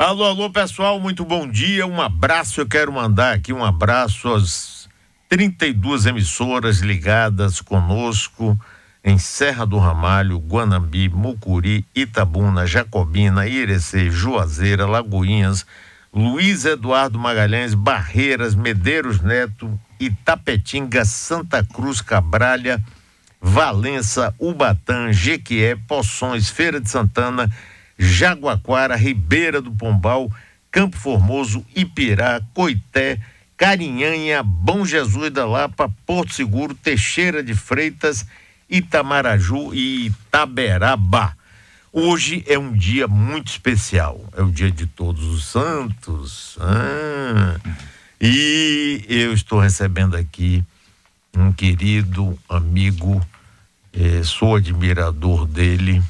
Alô, alô, pessoal, muito bom dia, um abraço. Eu quero mandar aqui um abraço às 32 emissoras ligadas conosco em Serra do Ramalho, Guanambi, Mucuri, Itabuna, Jacobina, Irecê, Juazeira, Lagoinhas, Luiz Eduardo Magalhães, Barreiras, Medeiros Neto, Itapetinga, Santa Cruz, Cabralha, Valença, Ubatã, Jequié, Poções, Feira de Santana, Jaguaquara, Ribeira do Pombal, Campo Formoso, Ipirá, Coité, Carinhanha, Bom Jesus da Lapa, Porto Seguro, Teixeira de Freitas, Itamaraju e Itaberaba. Hoje é um dia muito especial, é o dia de Todos os Santos. E eu estou recebendo aqui um querido amigo, sou admirador dele,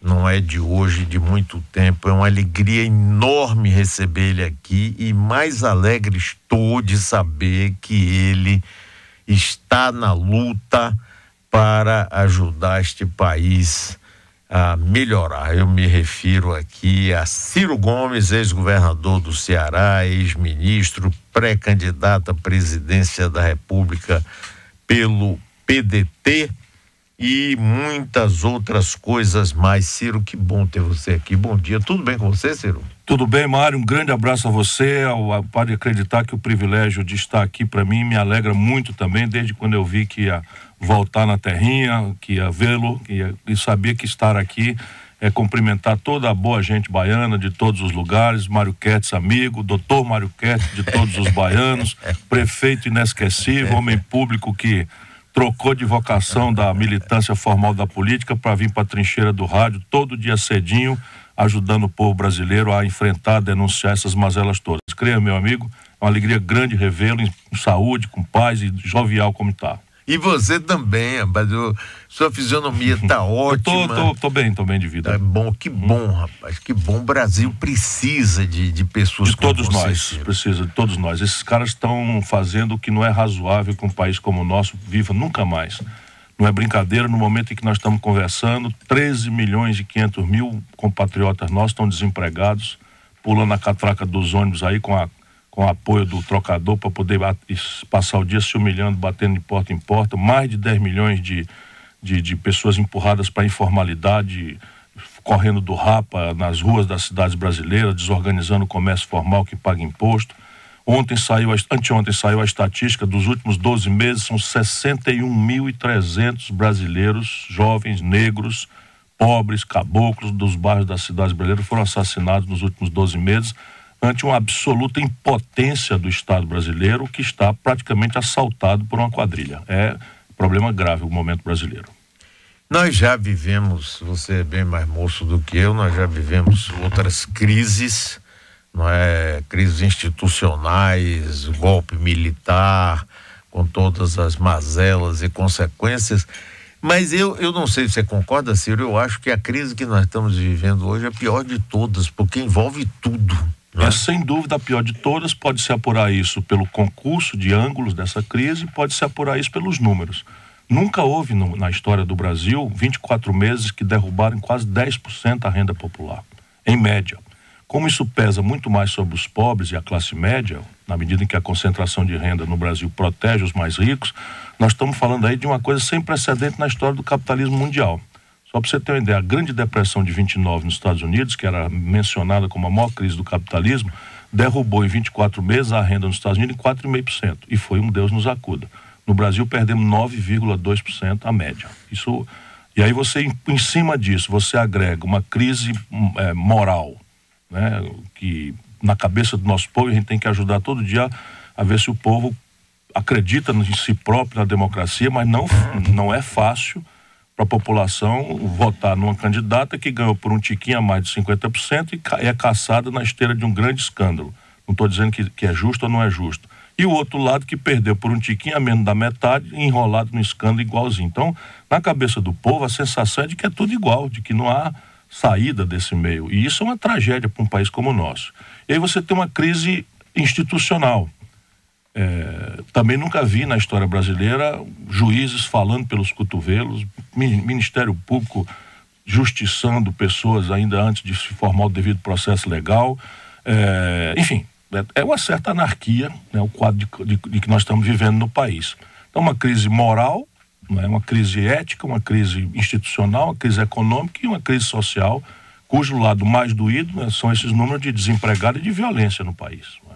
não é de hoje, de muito tempo. É uma alegria enorme receber ele aqui e mais alegre estou de saber que ele está na luta para ajudar este país a melhorar. Eu me refiro aqui a Ciro Gomes, ex-governador do Ceará, ex-ministro, pré-candidato à presidência da República pelo PDT e muitas outras coisas mais. Ciro, que bom ter você aqui. Bom dia. Tudo bem com você, Ciro? Tudo bem, Mário. Um grande abraço a você. Pode acreditar que o privilégio de estar aqui para mim me alegra muito também, desde quando eu vi que ia voltar na terrinha, que ia vê-lo, e sabia que estar aqui é cumprimentar toda a boa gente baiana de todos os lugares. Mário Ketz, amigo, doutor Mário Ketz de todos os baianos, prefeito inesquecível, homem público que trocou de vocação da militância formal da política para vir para a trincheira do rádio todo dia cedinho, ajudando o povo brasileiro a enfrentar, a denunciar essas mazelas todas. Creia, meu amigo, é uma alegria grande revê-lo em saúde, com paz e jovial como está. E você também, rapaz, sua fisionomia tá ótima. Tô bem de vida. É bom, que bom, rapaz, que bom. O Brasil precisa de pessoas de como todos você, nós, Ciro. precisa de todos nós. Esses caras estão fazendo o que não é razoável que um país como o nosso viva nunca mais. Não é brincadeira, no momento em que nós estamos conversando, 13.500.000 compatriotas nossos estão desempregados, pulando a catraca dos ônibus aí com o apoio do trocador para poder passar o dia se humilhando, batendo de porta em porta. Mais de 10 milhões de pessoas empurradas para a informalidade, correndo do rapa nas ruas das cidades brasileiras, desorganizando o comércio formal que paga imposto. Anteontem saiu a estatística dos últimos 12 meses, são 61.300 brasileiros, jovens, negros, pobres, caboclos dos bairros das cidades brasileiras foram assassinados nos últimos 12 meses, ante uma absoluta impotência do Estado brasileiro, que está praticamente assaltado por uma quadrilha. É problema grave o momento brasileiro. Nós já vivemos, você é bem mais moço do que eu, nós já vivemos outras crises, não é? Crises institucionais, golpe militar, com todas as mazelas e consequências. Mas eu não sei se você concorda, Ciro, eu acho que a crise que nós estamos vivendo hoje é a pior de todas, porque envolve tudo. É sem dúvida a pior de todas. Pode-se apurar isso pelo concurso de ângulos dessa crise, pode-se apurar isso pelos números. Nunca houve na história do Brasil 24 meses que derrubaram quase 10% a renda popular, em média. Como isso pesa muito mais sobre os pobres e a classe média, na medida em que a concentração de renda no Brasil protege os mais ricos, nós estamos falando aí de uma coisa sem precedente na história do capitalismo mundial. Só para você ter uma ideia, a Grande Depressão de 29 nos Estados Unidos, que era mencionada como a maior crise do capitalismo, derrubou em 24 meses a renda nos Estados Unidos em 4,5%. E foi um Deus nos acuda. No Brasil perdemos 9,2% a média. E aí você, em cima disso, você agrega uma crise moral, né, que na cabeça do nosso povo a gente tem que ajudar todo dia a ver se o povo acredita em si próprio, na democracia, mas não é fácil para a população votar numa candidata que ganhou por um tiquinho a mais de 50% e é caçada na esteira de um grande escândalo. Não estou dizendo que é justo ou não é justo. E o outro lado que perdeu por um tiquinho a menos da metade, enrolado no escândalo igualzinho. Então, na cabeça do povo, a sensação é de que é tudo igual, de que não há saída desse meio. E isso é uma tragédia para um país como o nosso. E aí você tem uma crise institucional. Também nunca vi na história brasileira juízes falando pelos cotovelos, Ministério Público justiçando pessoas ainda antes de se formar o devido processo legal. Enfim, é uma certa anarquia, né, o quadro de que nós estamos vivendo no país. Então, uma crise moral, né, uma crise ética, uma crise institucional, uma crise econômica e uma crise social, cujo lado mais doído, né, são esses números de desempregado e de violência no país. Né.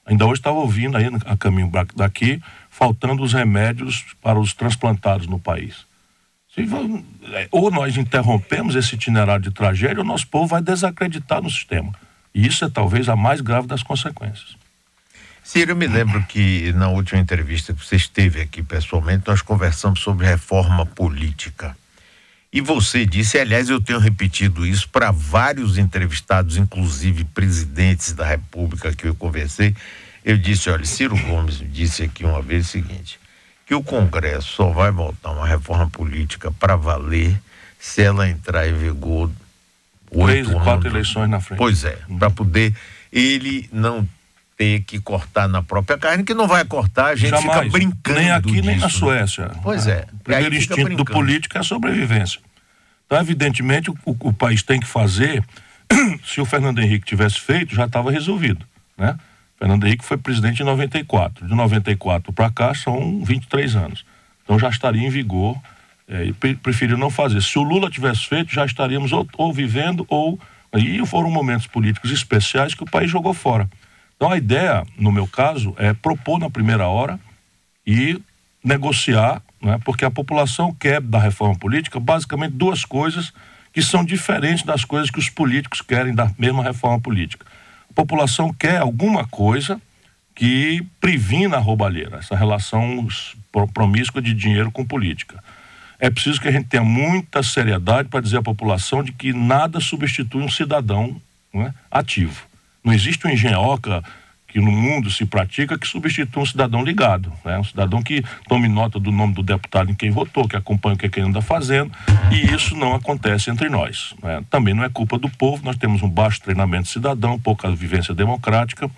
Ainda hoje estava ouvindo aí a caminho daqui, faltando os remédios para os transplantados no país. Ou nós interrompemos esse itinerário de tragédia, ou nosso povo vai desacreditar no sistema. E isso é talvez a mais grave das consequências. Ciro, eu me lembro que na última entrevista que você esteve aqui pessoalmente, nós conversamos sobre reforma política. E você disse, aliás, eu tenho repetido isso para vários entrevistados, inclusive presidentes da República que eu conversei. Eu disse, olha, Ciro Gomes disse aqui uma vez o seguinte, que o Congresso só vai votar uma reforma política para valer se ela entrar em vigor 3 e 4 eleições na frente. Pois é, para poder ele não ter que cortar na própria carne, que não vai cortar, a gente Jamais, fica brincando nem aqui, disso, nem na né? Suécia. Pois é. O primeiro instinto do político é a sobrevivência. Então, evidentemente, o país tem que fazer, se o Fernando Henrique tivesse feito, já estava resolvido, né? Fernando Henrique foi presidente em 94. De 94 para cá são 23 anos. Então já estaria em vigor, e preferiu não fazer. Se o Lula tivesse feito, já estaríamos ou vivendo ou... E foram momentos políticos especiais que o país jogou fora. Então a ideia, no meu caso, é propor na primeira hora e negociar, né? Porque a população quer da reforma política basicamente 2 coisas que são diferentes das coisas que os políticos querem da mesma reforma política. A população quer alguma coisa que previna a roubalheira, essa relação promíscua de dinheiro com política. É preciso que a gente tenha muita seriedade para dizer à população de que nada substitui um cidadão, né, ativo. Não existe uma engenhoca que no mundo se pratica que substitua um cidadão ligado, né? Um cidadão que tome nota do nome do deputado em quem votou, que acompanha o que ele anda fazendo, e isso não acontece entre nós, né? Também não é culpa do povo, nós temos um baixo treinamento cidadão, pouca vivência democrática,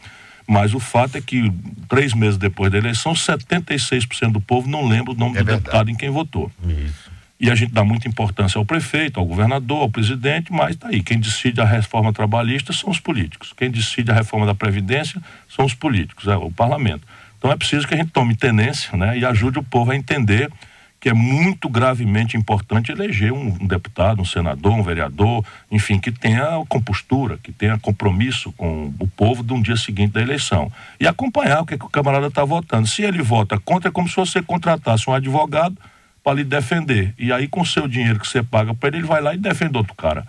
mas o fato é que 3 meses depois da eleição, 76% do povo não lembra o nome do deputado em quem votou. Isso. E a gente dá muita importância ao prefeito, ao governador, ao presidente, mas tá aí, quem decide a reforma trabalhista são os políticos. Quem decide a reforma da Previdência são os políticos, o parlamento. Então é preciso que a gente tome tenência, né, e ajude o povo a entender que é muito gravemente importante eleger um deputado, um senador, um vereador, enfim, que tenha compostura, que tenha compromisso com o povo de um dia seguinte da eleição. E acompanhar o que o camarada está votando. Se ele vota contra, é como se você contratasse um advogado para lhe defender. E aí, com o seu dinheiro que você paga para ele vai lá e defende outro cara.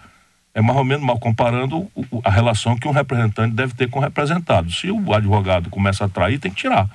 É mais ou menos mal comparando a relação que um representante deve ter com o representado. Se o advogado começa a trair, tem que tirar.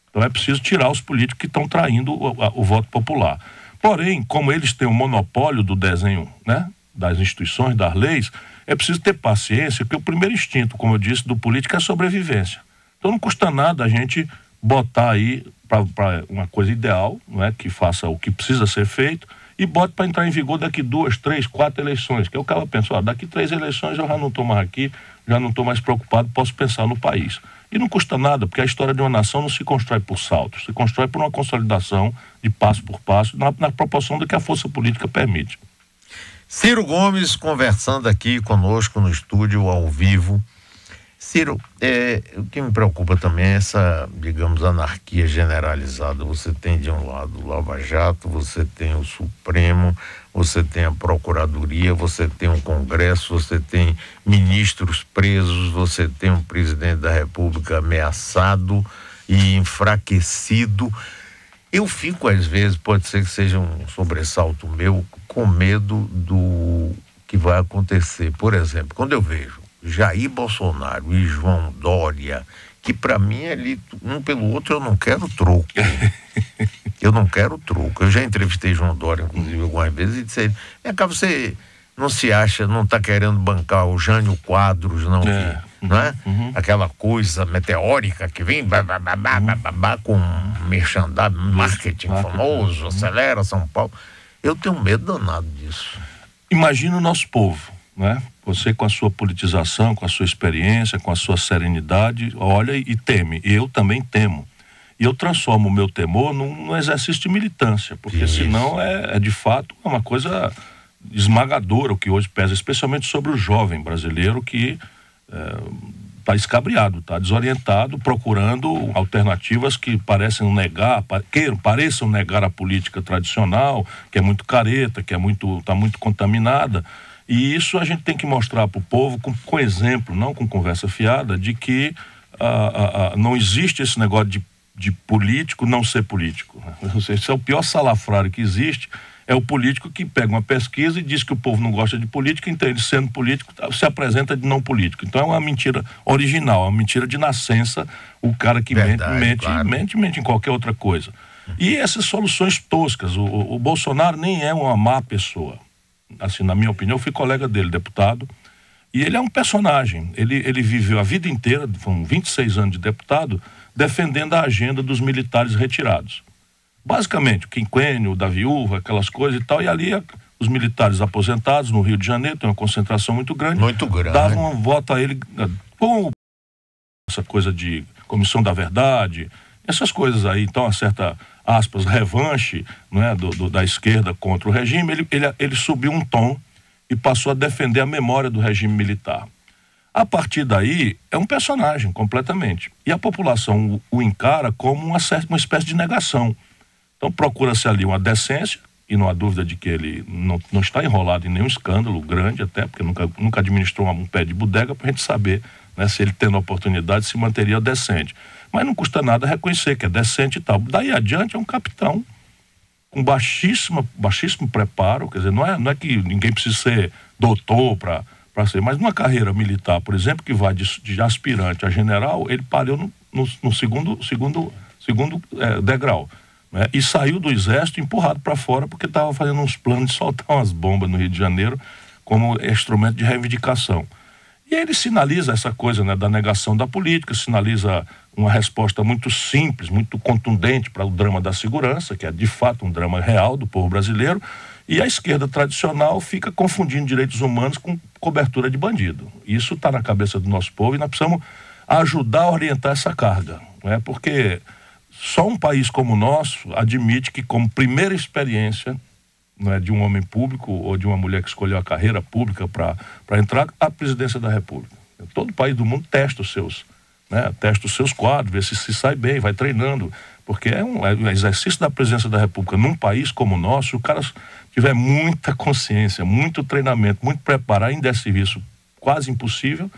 Então é preciso tirar os políticos que estão traindo o voto popular. Porém, como eles têm o monopólio do desenho, né, das instituições, das leis, é preciso ter paciência, porque o primeiro instinto, como eu disse, do político é a sobrevivência. Então não custa nada a gente botar aí para uma coisa ideal, não é, que faça o que precisa ser feito, e bote para entrar em vigor daqui 2, 3, 4 eleições, que é o cara pensa, daqui 3 eleições eu já não estou mais aqui, já não estou mais preocupado, posso pensar no país. E não custa nada, porque a história de uma nação não se constrói por saltos, se constrói por uma consolidação de passo por passo, na proporção do que a força política permite. Ciro Gomes conversando aqui conosco no estúdio, ao vivo. Ciro, o que me preocupa também é essa, digamos, anarquia generalizada. Você tem de um lado o Lava Jato, você tem o Supremo, você tem a Procuradoria, você tem o Congresso, você tem ministros presos, você tem um presidente da República ameaçado e enfraquecido. Eu fico, às vezes, pode ser que seja um sobressalto meu, com medo do que vai acontecer. Por exemplo, quando eu vejo Jair Bolsonaro e João Dória, que para mim ali, um pelo outro, eu não quero troco. Eu não quero troco. Eu já entrevistei João Dória, inclusive, algumas vezes, e disse: vem cá, você não se acha, não está querendo bancar o Jânio Quadros, não? Não é? Aquela coisa meteórica que vem com merchandising, marketing famoso, acelera São Paulo. Eu tenho medo danado disso. Imagina o nosso povo, né? Você com a sua politização, com a sua experiência, com a sua serenidade, olha e teme. Eu também temo. E eu transformo o meu temor num exercício de militância, porque senão é de fato uma coisa esmagadora, o que hoje pesa especialmente sobre o jovem brasileiro que está escabriado, está desorientado, procurando alternativas que pareçam negar a política tradicional, que é muito careta, que está muito contaminada. E isso a gente tem que mostrar para o povo com exemplo, não com conversa fiada, de que não existe esse negócio de político não ser político. Esse é o pior salafrário que existe. É o político que pega uma pesquisa e diz que o povo não gosta de política, então ele, sendo político, se apresenta de não político. Então é uma mentira original, uma mentira de nascença, o cara que mente em qualquer outra coisa. E essas soluções toscas, o Bolsonaro nem é uma má pessoa. Assim, na minha opinião, eu fui colega dele, deputado, e ele é um personagem. Ele viveu a vida inteira, foram 26 anos de deputado, defendendo a agenda dos militares retirados. Basicamente, o quinquênio da viúva, aquelas coisas e tal, e ali os militares aposentados no Rio de Janeiro, tem uma concentração muito grande, davam um voto a ele com essa coisa de comissão da verdade, essas coisas aí. Então, a certa, aspas, revanche, né, da esquerda contra o regime, ele subiu um tom e passou a defender a memória do regime militar. A partir daí, é um personagem completamente. E a população o encara como uma espécie de negação. Então procura-se ali uma decência, e não há dúvida de que ele não está enrolado em nenhum escândalo grande, até porque nunca administrou um pé de bodega, para a gente saber, né, se ele tendo a oportunidade se manteria decente. Mas não custa nada reconhecer que é decente e tal. Daí adiante é um capitão com baixíssimo preparo, quer dizer, não é que ninguém precisa ser doutor para ser, mas numa carreira militar, por exemplo, que vai de aspirante a general, ele parou no segundo degrau. Né? E saiu do exército empurrado para fora porque estava fazendo uns planos de soltar umas bombas no Rio de Janeiro como instrumento de reivindicação. E ele sinaliza essa coisa, né, da negação da política, sinaliza uma resposta muito simples, muito contundente para o drama da segurança, que é de fato um drama real do povo brasileiro, e a esquerda tradicional fica confundindo direitos humanos com cobertura de bandido. Isso está na cabeça do nosso povo e nós precisamos ajudar a orientar essa carga, né? Porque só um país como o nosso admite que, como primeira experiência, né, de um homem público ou de uma mulher que escolheu a carreira pública para entrar, a presidência da República. Todo país do mundo testa os seus quadros, vê se sai bem, vai treinando, porque é um exercício da presidência da República num país como o nosso. Se o cara tiver muita consciência, muito treinamento, muito preparo, ainda é serviço quase impossível.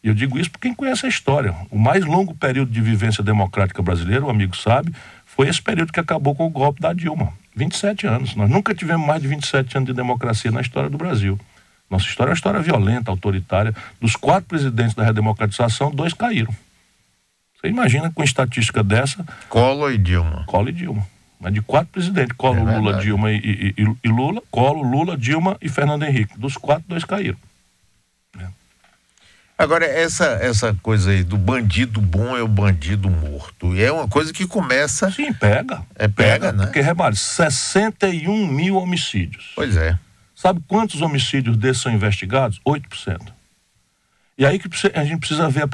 E eu digo isso porque quem conhece a história. O mais longo período de vivência democrática brasileira, o amigo sabe, foi esse período que acabou com o golpe da Dilma. 27 anos. Nós nunca tivemos mais de 27 anos de democracia na história do Brasil. Nossa história é uma história violenta, autoritária. Dos 4 presidentes da redemocratização, 2 caíram. Você imagina com estatística dessa... Collor e Dilma. Mas de 4 presidentes, Collor, Lula, Dilma e Lula, Collor, Lula, Dilma e Fernando Henrique. Dos 4, 2 caíram. Agora, essa coisa aí do bandido bom é o bandido morto. E é uma coisa que começa... Sim, pega. Pega, né? Porque, repare, 61 mil homicídios. Pois é. Sabe quantos homicídios desses são investigados? 8%. E aí que a gente precisa ver,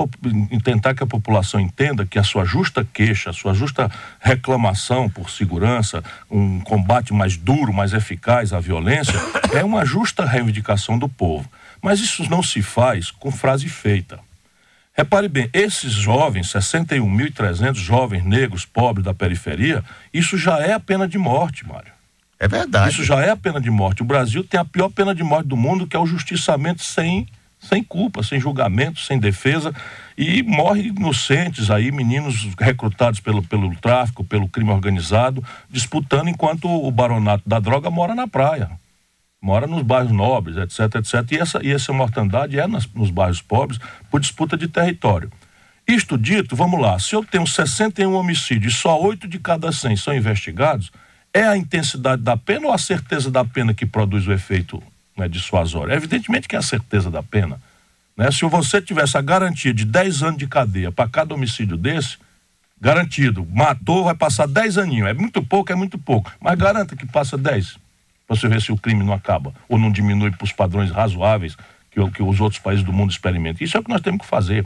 tentar que a população entenda que a sua justa queixa, a sua justa reclamação por segurança, um combate mais duro, mais eficaz à violência, é uma justa reivindicação do povo. Mas isso não se faz com frase feita. Repare bem, esses jovens, 61.300 jovens negros pobres da periferia, isso já é a pena de morte, Mário. É verdade. Isso já é a pena de morte. O Brasil tem a pior pena de morte do mundo, que é o justiçamento sem culpa, sem julgamento, sem defesa, e morrem inocentes aí, meninos recrutados pelo tráfico, pelo crime organizado, disputando enquanto o baronato da droga mora na praia. Mora nos bairros nobres, etc, etc. E essa mortandade é nos bairros pobres por disputa de território. Isto dito, vamos lá, se eu tenho 61 homicídios e só 8 de cada 100 são investigados, é a intensidade da pena ou a certeza da pena que produz o efeito, né, dissuasório? Evidentemente que é a certeza da pena. Né? Se você tivesse a garantia de 10 anos de cadeia para cada homicídio desse, garantido, matou, vai passar 10 aninhos. É muito pouco, mas garanta que passa 10. Para você ver se o crime não acaba ou não diminui para os padrões razoáveis que os outros países do mundo experimentam. Isso é o que nós temos que fazer.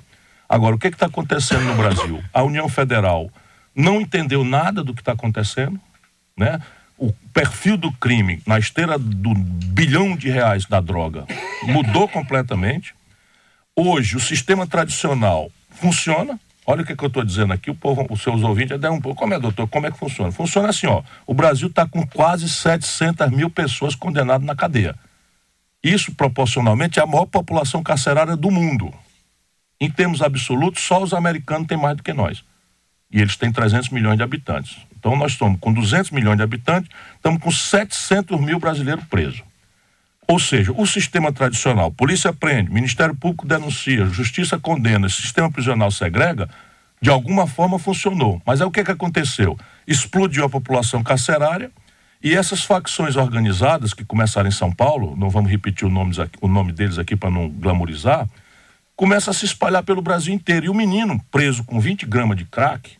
Agora, o que está acontecendo no Brasil? A União Federal não entendeu nada do que está acontecendo, né? o perfil do crime na esteira do bilhão de reais da droga mudou completamente. Hoje, o sistema tradicional funciona. Olha o que eu estou dizendo aqui, o povo, os seus ouvintes, um pouco. Como é, doutor? Como é que funciona? Funciona assim, ó. O Brasil está com quase 700 mil pessoas condenadas na cadeia. Isso, proporcionalmente, é a maior população carcerária do mundo. Em termos absolutos, só os americanos têm mais do que nós. E eles têm 300 milhões de habitantes. Então, nós estamos com 200 milhões de habitantes, estamos com 700 mil brasileiros presos. Ou seja, o sistema tradicional, polícia prende, Ministério Público denuncia, Justiça condena, sistema prisional segrega, de alguma forma funcionou. Mas aí o que aconteceu? Explodiu a população carcerária e essas facções organizadas que começaram em São Paulo, não vamos repetir o nome deles aqui para não glamorizar, começa a se espalhar pelo Brasil inteiro. E o menino preso com 20 gramas de crack,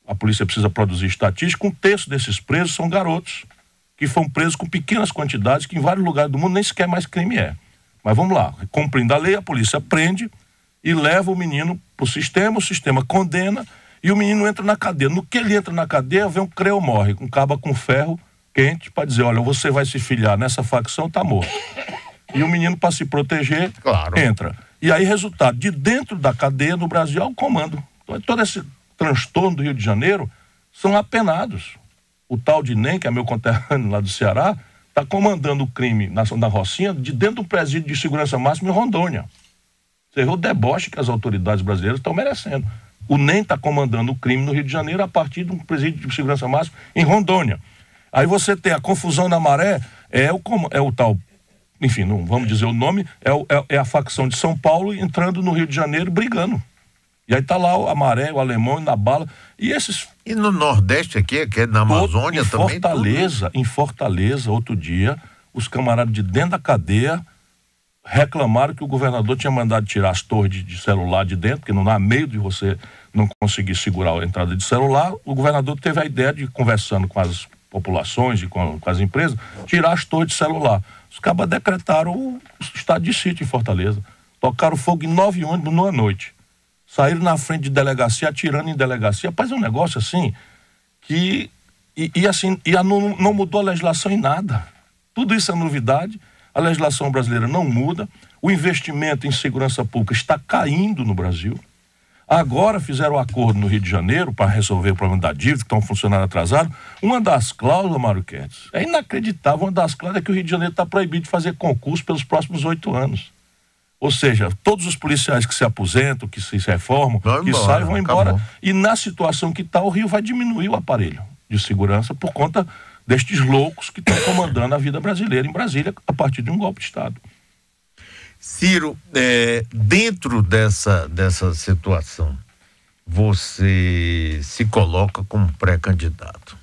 a polícia precisa produzir estatística, um terço desses presos são garotos, que foram presos com pequenas quantidades, que em vários lugares do mundo nem sequer mais crime é. Mas vamos lá, cumprindo a lei, a polícia prende e leva o menino para o sistema condena e o menino entra na cadeia. No que ele entra na cadeia, vem um creu morre, um caba com ferro quente para dizer, olha, você vai se filiar nessa facção, tá morto. E o menino, para se proteger, claro, entra. E aí, resultado, de dentro da cadeia no Brasil, é o comando. Então, todo esse transtorno do Rio de Janeiro são apenados. O tal de NEM, que é meu conterrâneo lá do Ceará, está comandando o crime na Rocinha de dentro do presídio de segurança máxima em Rondônia. Você vê o deboche que as autoridades brasileiras estão merecendo. O NEM está comandando o crime no Rio de Janeiro a partir de um presídio de segurança máxima em Rondônia. Aí você tem a confusão na Maré, é o tal, enfim, não vamos dizer o nome, é a facção de São Paulo entrando no Rio de Janeiro brigando. E aí tá lá a Maré, o Alemão, na bala. E esses... E no Nordeste aqui, que é na Amazônia também? Em Fortaleza, outro dia, os camaradas de dentro da cadeia reclamaram que o governador tinha mandado tirar as torres de celular de dentro, porque não há meio de você não conseguir segurar a entrada de celular. O governador teve a ideia de, conversando com as populações e com as empresas, tirar as torres de celular. Os cabas decretaram o estado de sítio em Fortaleza. Tocaram fogo em 9 ônibus numa noite. Saíram na frente de delegacia, atirando em delegacia. Rapaz, é um negócio assim que... não mudou a legislação em nada. Tudo isso é novidade. A legislação brasileira não muda. O investimento em segurança pública está caindo no Brasil. Agora fizeram um acordo no Rio de Janeiro para resolver o problema da dívida, que estão funcionando atrasado. Uma das cláusulas, Mário Quedes, é inacreditável. Uma das cláusulas é que o Rio de Janeiro está proibido de fazer concurso pelos próximos 8 anos. Ou seja, todos os policiais que se aposentam, que se reformam, que saem, vão embora. Acabou. E na situação que está, o Rio vai diminuir o aparelho de segurança por conta destes loucos que estão comandando a vida brasileira em Brasília a partir de um golpe de Estado. Ciro, dentro dessa situação, você se coloca como pré-candidato.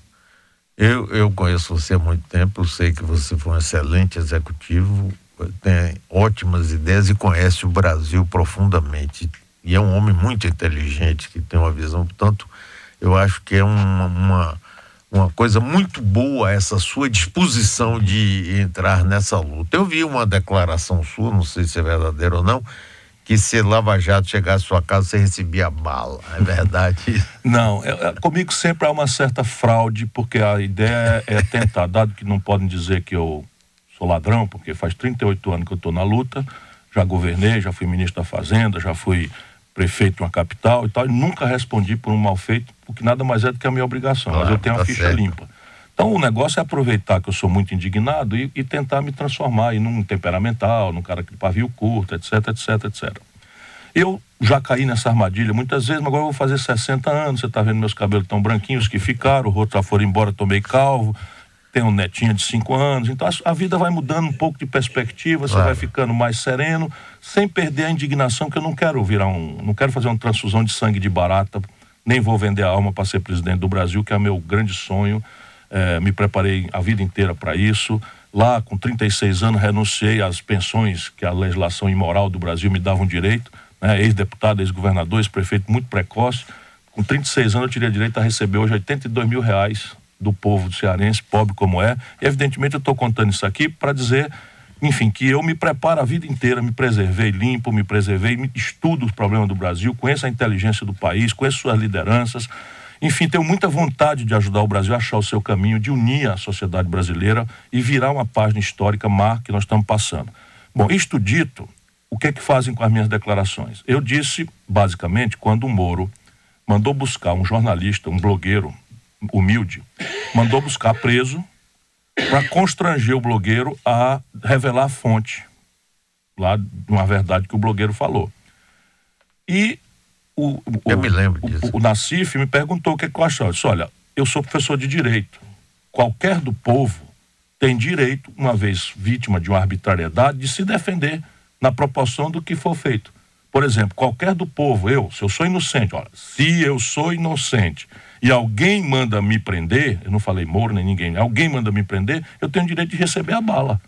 Eu conheço você há muito tempo, eu sei que você foi um excelente executivo, tem ótimas ideias e conhece o Brasil profundamente. E é um homem muito inteligente, que tem uma visão, portanto, eu acho que é uma coisa muito boa essa sua disposição de entrar nessa luta. Eu vi uma declaração sua, não sei se é verdadeira ou não, que se Lava Jato chegasse à sua casa, você recebia bala. É verdade? Não, comigo sempre há uma certa fraude, porque a ideia é tentar, dado que não podem dizer que eu sou ladrão, porque faz 38 anos que eu estou na luta, já governei, já fui ministro da Fazenda, já fui prefeito de uma capital e tal, e nunca respondi por um mal feito, porque nada mais é do que a minha obrigação, mas eu tenho a ficha limpa. Então o negócio é aproveitar que eu sou muito indignado e tentar me transformar em um temperamental, num cara que pavio curto, etc, etc, etc. Eu já caí nessa armadilha muitas vezes, mas agora eu vou fazer 60 anos, você está vendo meus cabelos tão branquinhos que ficaram, os outros já foram embora, tomei calvo, tenho um netinho de 5 anos, então a vida vai mudando um pouco de perspectiva, você vai ficando mais sereno, sem perder a indignação, que eu não quero não quero fazer uma transfusão de sangue de barata, nem vou vender a alma para ser presidente do Brasil, que é meu grande sonho, me preparei a vida inteira para isso. Lá, com 36 anos, renunciei às pensões que a legislação imoral do Brasil me dava um direito, né? Ex-deputado, ex-governador, ex-prefeito muito precoce. Com 36 anos eu teria direito a receber hoje R$82 mil do povo cearense, pobre como é. E evidentemente eu estou contando isso aqui para dizer, enfim, que eu me preparo a vida inteira, me preservei limpo, me preservei, estudo os problemas do Brasil, conheço a inteligência do país, conheço suas lideranças Enfim, tenho muita vontade de ajudar o Brasil a achar o seu caminho, de unir a sociedade brasileira e virar uma página histórica má que nós estamos passando. Bom, isto dito, o que é que fazem com as minhas declarações? Eu disse, basicamente, quando o Moro mandou buscar um jornalista, um blogueiro humilde, mandou buscar preso para constranger o blogueiro a revelar a fonte lá de uma verdade que o blogueiro falou. E eu me lembro disso. O Nassif me perguntou o que eu achava. Eu disse, olha, eu sou professor de direito. Qualquer do povo tem direito, uma vez vítima de uma arbitrariedade, de se defender na proporção do que for feito. Por exemplo, qualquer do povo, se eu sou inocente, olha, se eu sou inocente e alguém manda me prender, eu não falei Moro nem ninguém, alguém manda me prender, eu tenho direito de receber a bala.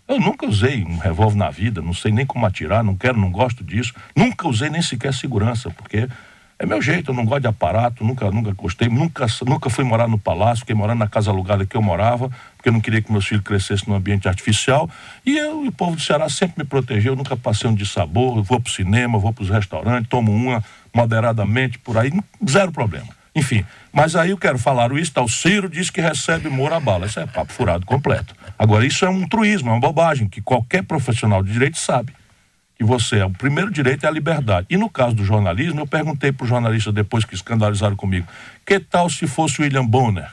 Eu nunca usei um revólver na vida, não sei nem como atirar, não quero, não gosto disso, nunca usei nem sequer segurança, porque é meu jeito, eu não gosto de aparato, nunca gostei, nunca fui morar no palácio, fiquei morando na casa alugada que eu morava, porque eu não queria que meus filhos crescessem num ambiente artificial, e o povo do Ceará sempre me protegeu, nunca passei um dissabor, vou pro cinema, vou pros restaurantes, tomo uma moderadamente por aí, zero problema. Enfim, mas aí eu quero falar isso, o Ciro diz que recebe Moro a bala, isso é papo furado completo. Agora, isso é um truísmo, é uma bobagem, que qualquer profissional de direito sabe. Que o primeiro direito é a liberdade. E no caso do jornalismo, eu perguntei para o jornalista depois que escandalizaram comigo, que tal se fosse o William Bonner?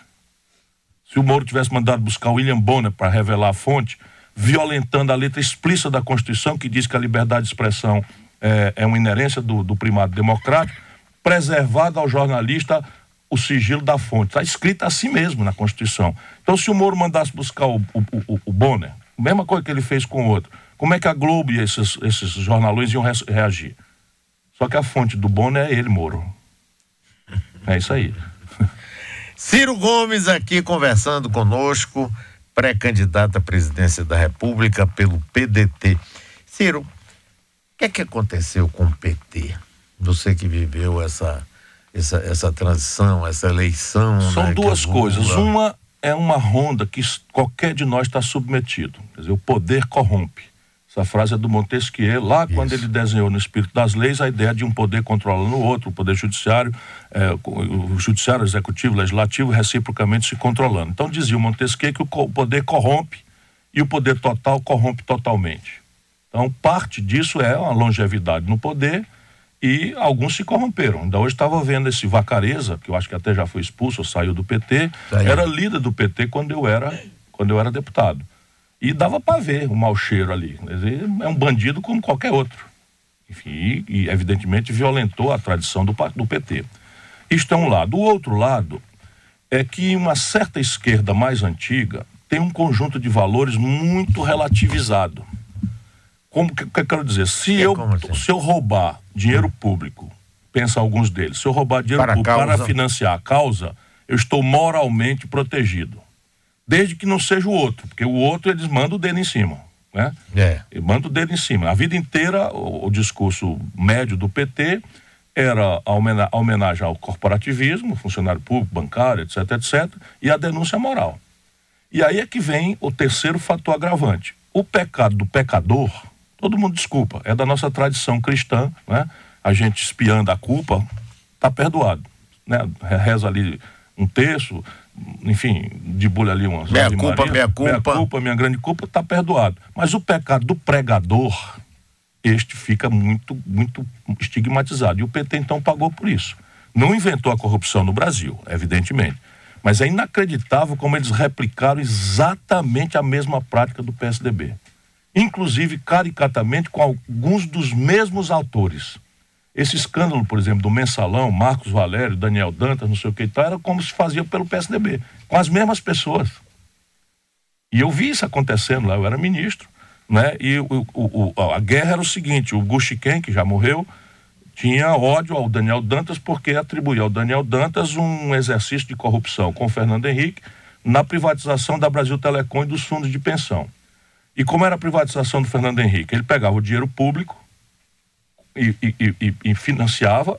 Se o Moro tivesse mandado buscar o William Bonner para revelar a fonte, violentando a letra explícita da Constituição, que diz que a liberdade de expressão é uma inerência do primado democrático, preservado ao jornalista o sigilo da fonte. Está escrito assim mesmo na Constituição. Então, se o Moro mandasse buscar o Bonner, mesma coisa que ele fez com o outro, como é que a Globo e esses jornalões iam reagir? Só que a fonte do Bonner é ele, Moro. É isso aí. Ciro Gomes aqui conversando conosco, pré-candidato à presidência da República pelo PDT. Ciro, o que é que aconteceu com o PT? Você que viveu essa transição, essa eleição. São duas coisas. Uma é uma ronda que qualquer de nós está submetido. Quer dizer, o poder corrompe. Essa frase é do Montesquieu, lá quando ele desenhou no Espírito das Leis a ideia de um poder controlando o outro, o poder judiciário, o judiciário, o executivo, o legislativo, reciprocamente se controlando. Então dizia o Montesquieu que o poder corrompe e o poder total corrompe totalmente. Então parte disso é uma longevidade no poder e alguns se corromperam. Ainda hoje estava vendo esse Vacareza, que eu acho que até já foi expulso ou saiu do PT, era líder do PT quando eu era deputado. E dava para ver o mau cheiro ali. Quer dizer, é um bandido como qualquer outro. Enfim, e evidentemente violentou a tradição do PT. Isto é um lado. O outro lado é que uma certa esquerda mais antiga tem um conjunto de valores muito relativizado. Como que eu quero dizer? Se eu roubar dinheiro público, pensa alguns deles, se eu roubar dinheiro público para financiar a causa, eu estou moralmente protegido. Desde que não seja o outro, porque o outro eles mandam o dedo em cima, né? Eles mandam o dedo em cima. A vida inteira, o discurso médio do PT era a homenagem ao corporativismo, funcionário público, bancário, etc, etc, e a denúncia moral. E aí é que vem o terceiro fator agravante. O pecado do pecador, todo mundo desculpa, é da nossa tradição cristã, né? A gente espiando a culpa, está perdoado, né? Reza ali um terço, enfim, debulha ali umas... Minha culpa, minha grande culpa, está perdoado. Mas o pecado do pregador, este fica muito, muito estigmatizado. E o PT, então, pagou por isso. Não inventou a corrupção no Brasil, evidentemente. Mas é inacreditável como eles replicaram exatamente a mesma prática do PSDB. Inclusive, caricatamente, com alguns dos mesmos autores. Esse escândalo, por exemplo, do Mensalão, Marcos Valério, Daniel Dantas, não sei o que e tal, era como se fazia pelo PSDB, com as mesmas pessoas. E eu vi isso acontecendo lá, eu era ministro, né? E a guerra era o seguinte, o Guxiquem, que já morreu, tinha ódio ao Daniel Dantas porque atribuía ao Daniel Dantas um exercício de corrupção com o Fernando Henrique na privatização da Brasil Telecom e dos fundos de pensão. E como era a privatização do Fernando Henrique? Ele pegava o dinheiro público e financiava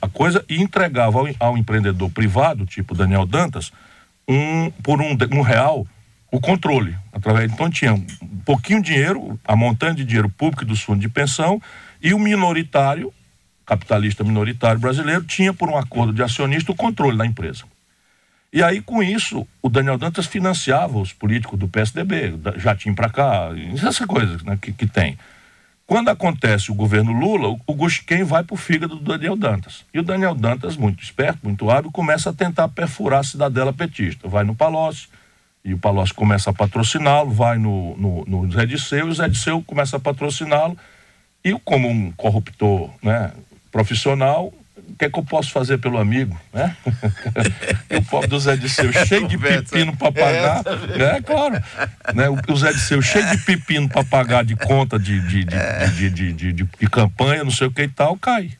a coisa e entregava ao empreendedor privado, tipo Daniel Dantas, por um real, o controle. Então tinha um pouquinho de dinheiro, a montante de dinheiro público dos fundos de pensão, e o minoritário capitalista minoritário brasileiro, tinha por um acordo de acionista o controle da empresa. E aí, com isso, o Daniel Dantas financiava os políticos do PSDB, jatinho para cá, essas coisas, né, que tem. Quando acontece o governo Lula, o Gusquem vai para o fígado do Daniel Dantas. E o Daniel Dantas, muito esperto, muito hábil, começa a tentar perfurar a cidadela petista. Vai no Palocci, e o Palocci começa a patrociná-lo, vai no Zé Disseu, e o Zé Disseu começa a patrociná-lo. E como um corruptor, né, profissional, o que é que eu posso fazer pelo amigo, né? E o pobre do Zé Disseu cheio de pepino para pagar, claro, né? O Zé Disseu cheio de pepino para pagar de conta de campanha, não sei o que e tal, cai,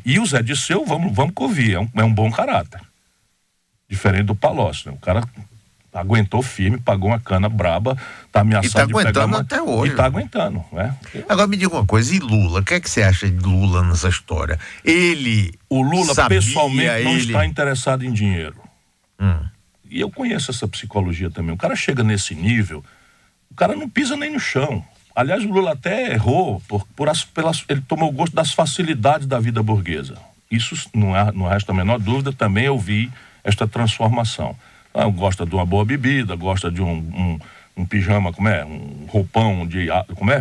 e o Zé Disseu, vamos convir, é um bom caráter, diferente do Palocci, né? O cara aguentou firme, pagou uma cana braba, tá ameaçado de pegar uma... até hoje. E tá aguentando, né? Agora me diga uma coisa, e Lula? O que é que você acha de Lula nessa história? O Lula, sabia, pessoalmente, não está interessado em dinheiro. E eu conheço essa psicologia também. O cara chega nesse nível, o cara não pisa nem no chão. Aliás, o Lula até errou, ele tomou gosto das facilidades da vida burguesa. Isso não resta a menor dúvida, também eu vi esta transformação. Gosta de uma boa bebida, gosta de um pijama, um roupão de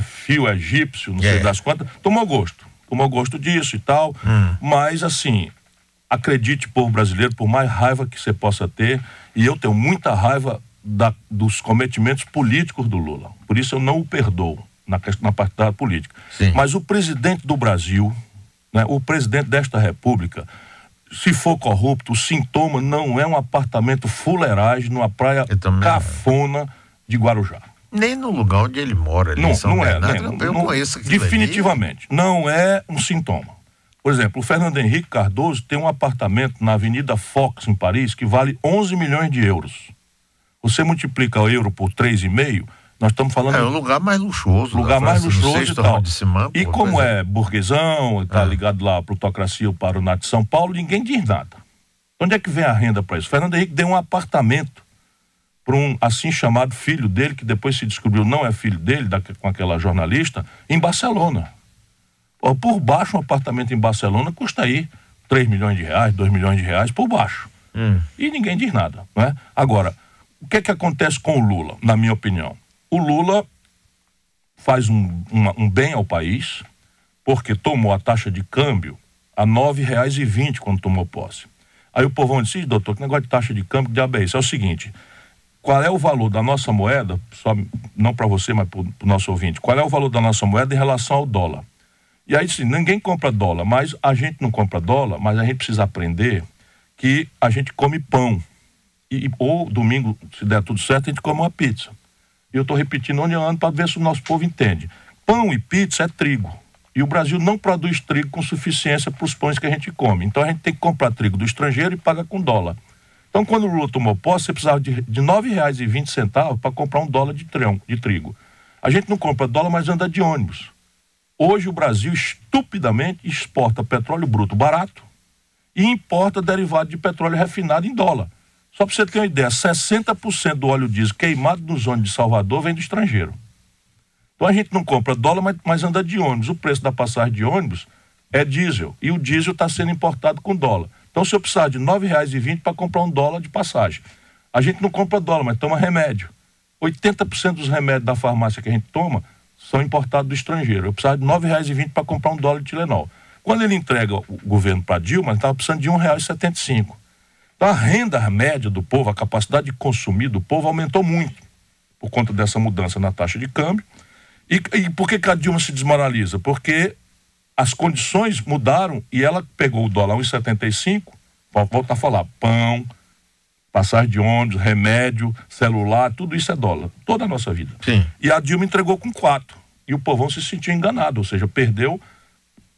fio egípcio, não sei das quantas, tomou gosto disso e tal, mas assim, acredite, povo brasileiro, por mais raiva que você possa ter, e eu tenho muita raiva dos cometimentos políticos do Lula, por isso eu não o perdoo na parte da política. Sim. Mas o presidente do Brasil, né, o presidente desta república, se for corrupto, o sintoma não é um apartamento fuleiragem numa praia cafona de Guarujá. Nem no lugar onde ele mora. Ali eu conheço aquilo definitivamente. Ali. Não é um sintoma. Por exemplo, o Fernando Henrique Cardoso tem um apartamento na Avenida Fox, em Paris, que vale 11 milhões de euros. Você multiplica o euro por 3,5, nós estamos falando... É o lugar mais luxuoso. Lugar mais luxuoso e tal. E como é burguesão, está ligado lá à plutocracia, para o NAT de São Paulo, ninguém diz nada. Onde é que vem a renda para isso? Fernando Henrique deu um apartamento para um assim chamado filho dele, que depois se descobriu não é filho dele, com aquela jornalista, em Barcelona. Por baixo, um apartamento em Barcelona custa aí 3 milhões de reais, 2 milhões de reais, por baixo. E ninguém diz nada, né? Agora, o que é que acontece com o Lula, na minha opinião? O Lula faz um bem ao país, porque tomou a taxa de câmbio a R$ 9,20 quando tomou posse. Aí o povão disse, doutor, que negócio de taxa de câmbio, que diabo é isso? É o seguinte, qual é o valor da nossa moeda, só, não para você, mas para o nosso ouvinte, qual é o valor da nossa moeda em relação ao dólar? E aí, sim, ninguém compra dólar, mas a gente não compra dólar, mas a gente precisa aprender que a gente come pão. Ou domingo, se der tudo certo, a gente come uma pizza. E eu estou repetindo onde eu ando para ver se o nosso povo entende. Pão e pizza é trigo. E o Brasil não produz trigo com suficiência para os pães que a gente come. Então a gente tem que comprar trigo do estrangeiro e paga com dólar. Então quando o Lula tomou posse, você precisava de R$ 9,20 para comprar um dólar de trigo. A gente não compra dólar, mas anda de ônibus. Hoje o Brasil estupidamente exporta petróleo bruto barato e importa derivado de petróleo refinado em dólar. Só para você ter uma ideia, 60% do óleo diesel queimado nos ônibus de Salvador vem do estrangeiro. Então a gente não compra dólar, mas anda de ônibus. O preço da passagem de ônibus é diesel. E o diesel está sendo importado com dólar. Então se eu precisar de R$ 9,20 para comprar um dólar de passagem. A gente não compra dólar, mas toma remédio. 80% dos remédios da farmácia que a gente toma são importados do estrangeiro. Eu precisava de R$ 9,20 para comprar um dólar de Tilenol. Quando ele entrega o governo para Dilma, ele estava precisando de R$ 1,75. Então a renda média do povo, a capacidade de consumir do povo aumentou muito por conta dessa mudança na taxa de câmbio. E por que a Dilma se desmoraliza? Porque as condições mudaram e ela pegou o dólar a 1,75, volta a falar, pão, passagem de ônibus, remédio, celular, tudo isso é dólar, toda a nossa vida. Sim. E a Dilma entregou com 4. E o povão se sentiu enganado, ou seja, perdeu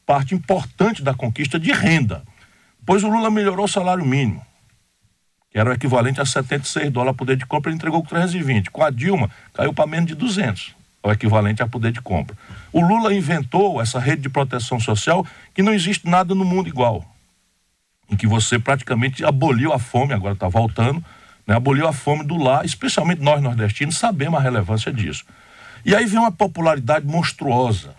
parte importante da conquista de renda. Depois o Lula melhorou o salário mínimo, que era o equivalente a $76 poder de compra, ele entregou com 320. Com a Dilma, caiu para menos de 200, o equivalente a poder de compra. O Lula inventou essa rede de proteção social que não existe nada no mundo igual, em que você praticamente aboliu a fome, agora está voltando, né? Aboliu a fome do lar, especialmente nós nordestinos sabemos a relevância disso. E aí vem uma popularidade monstruosa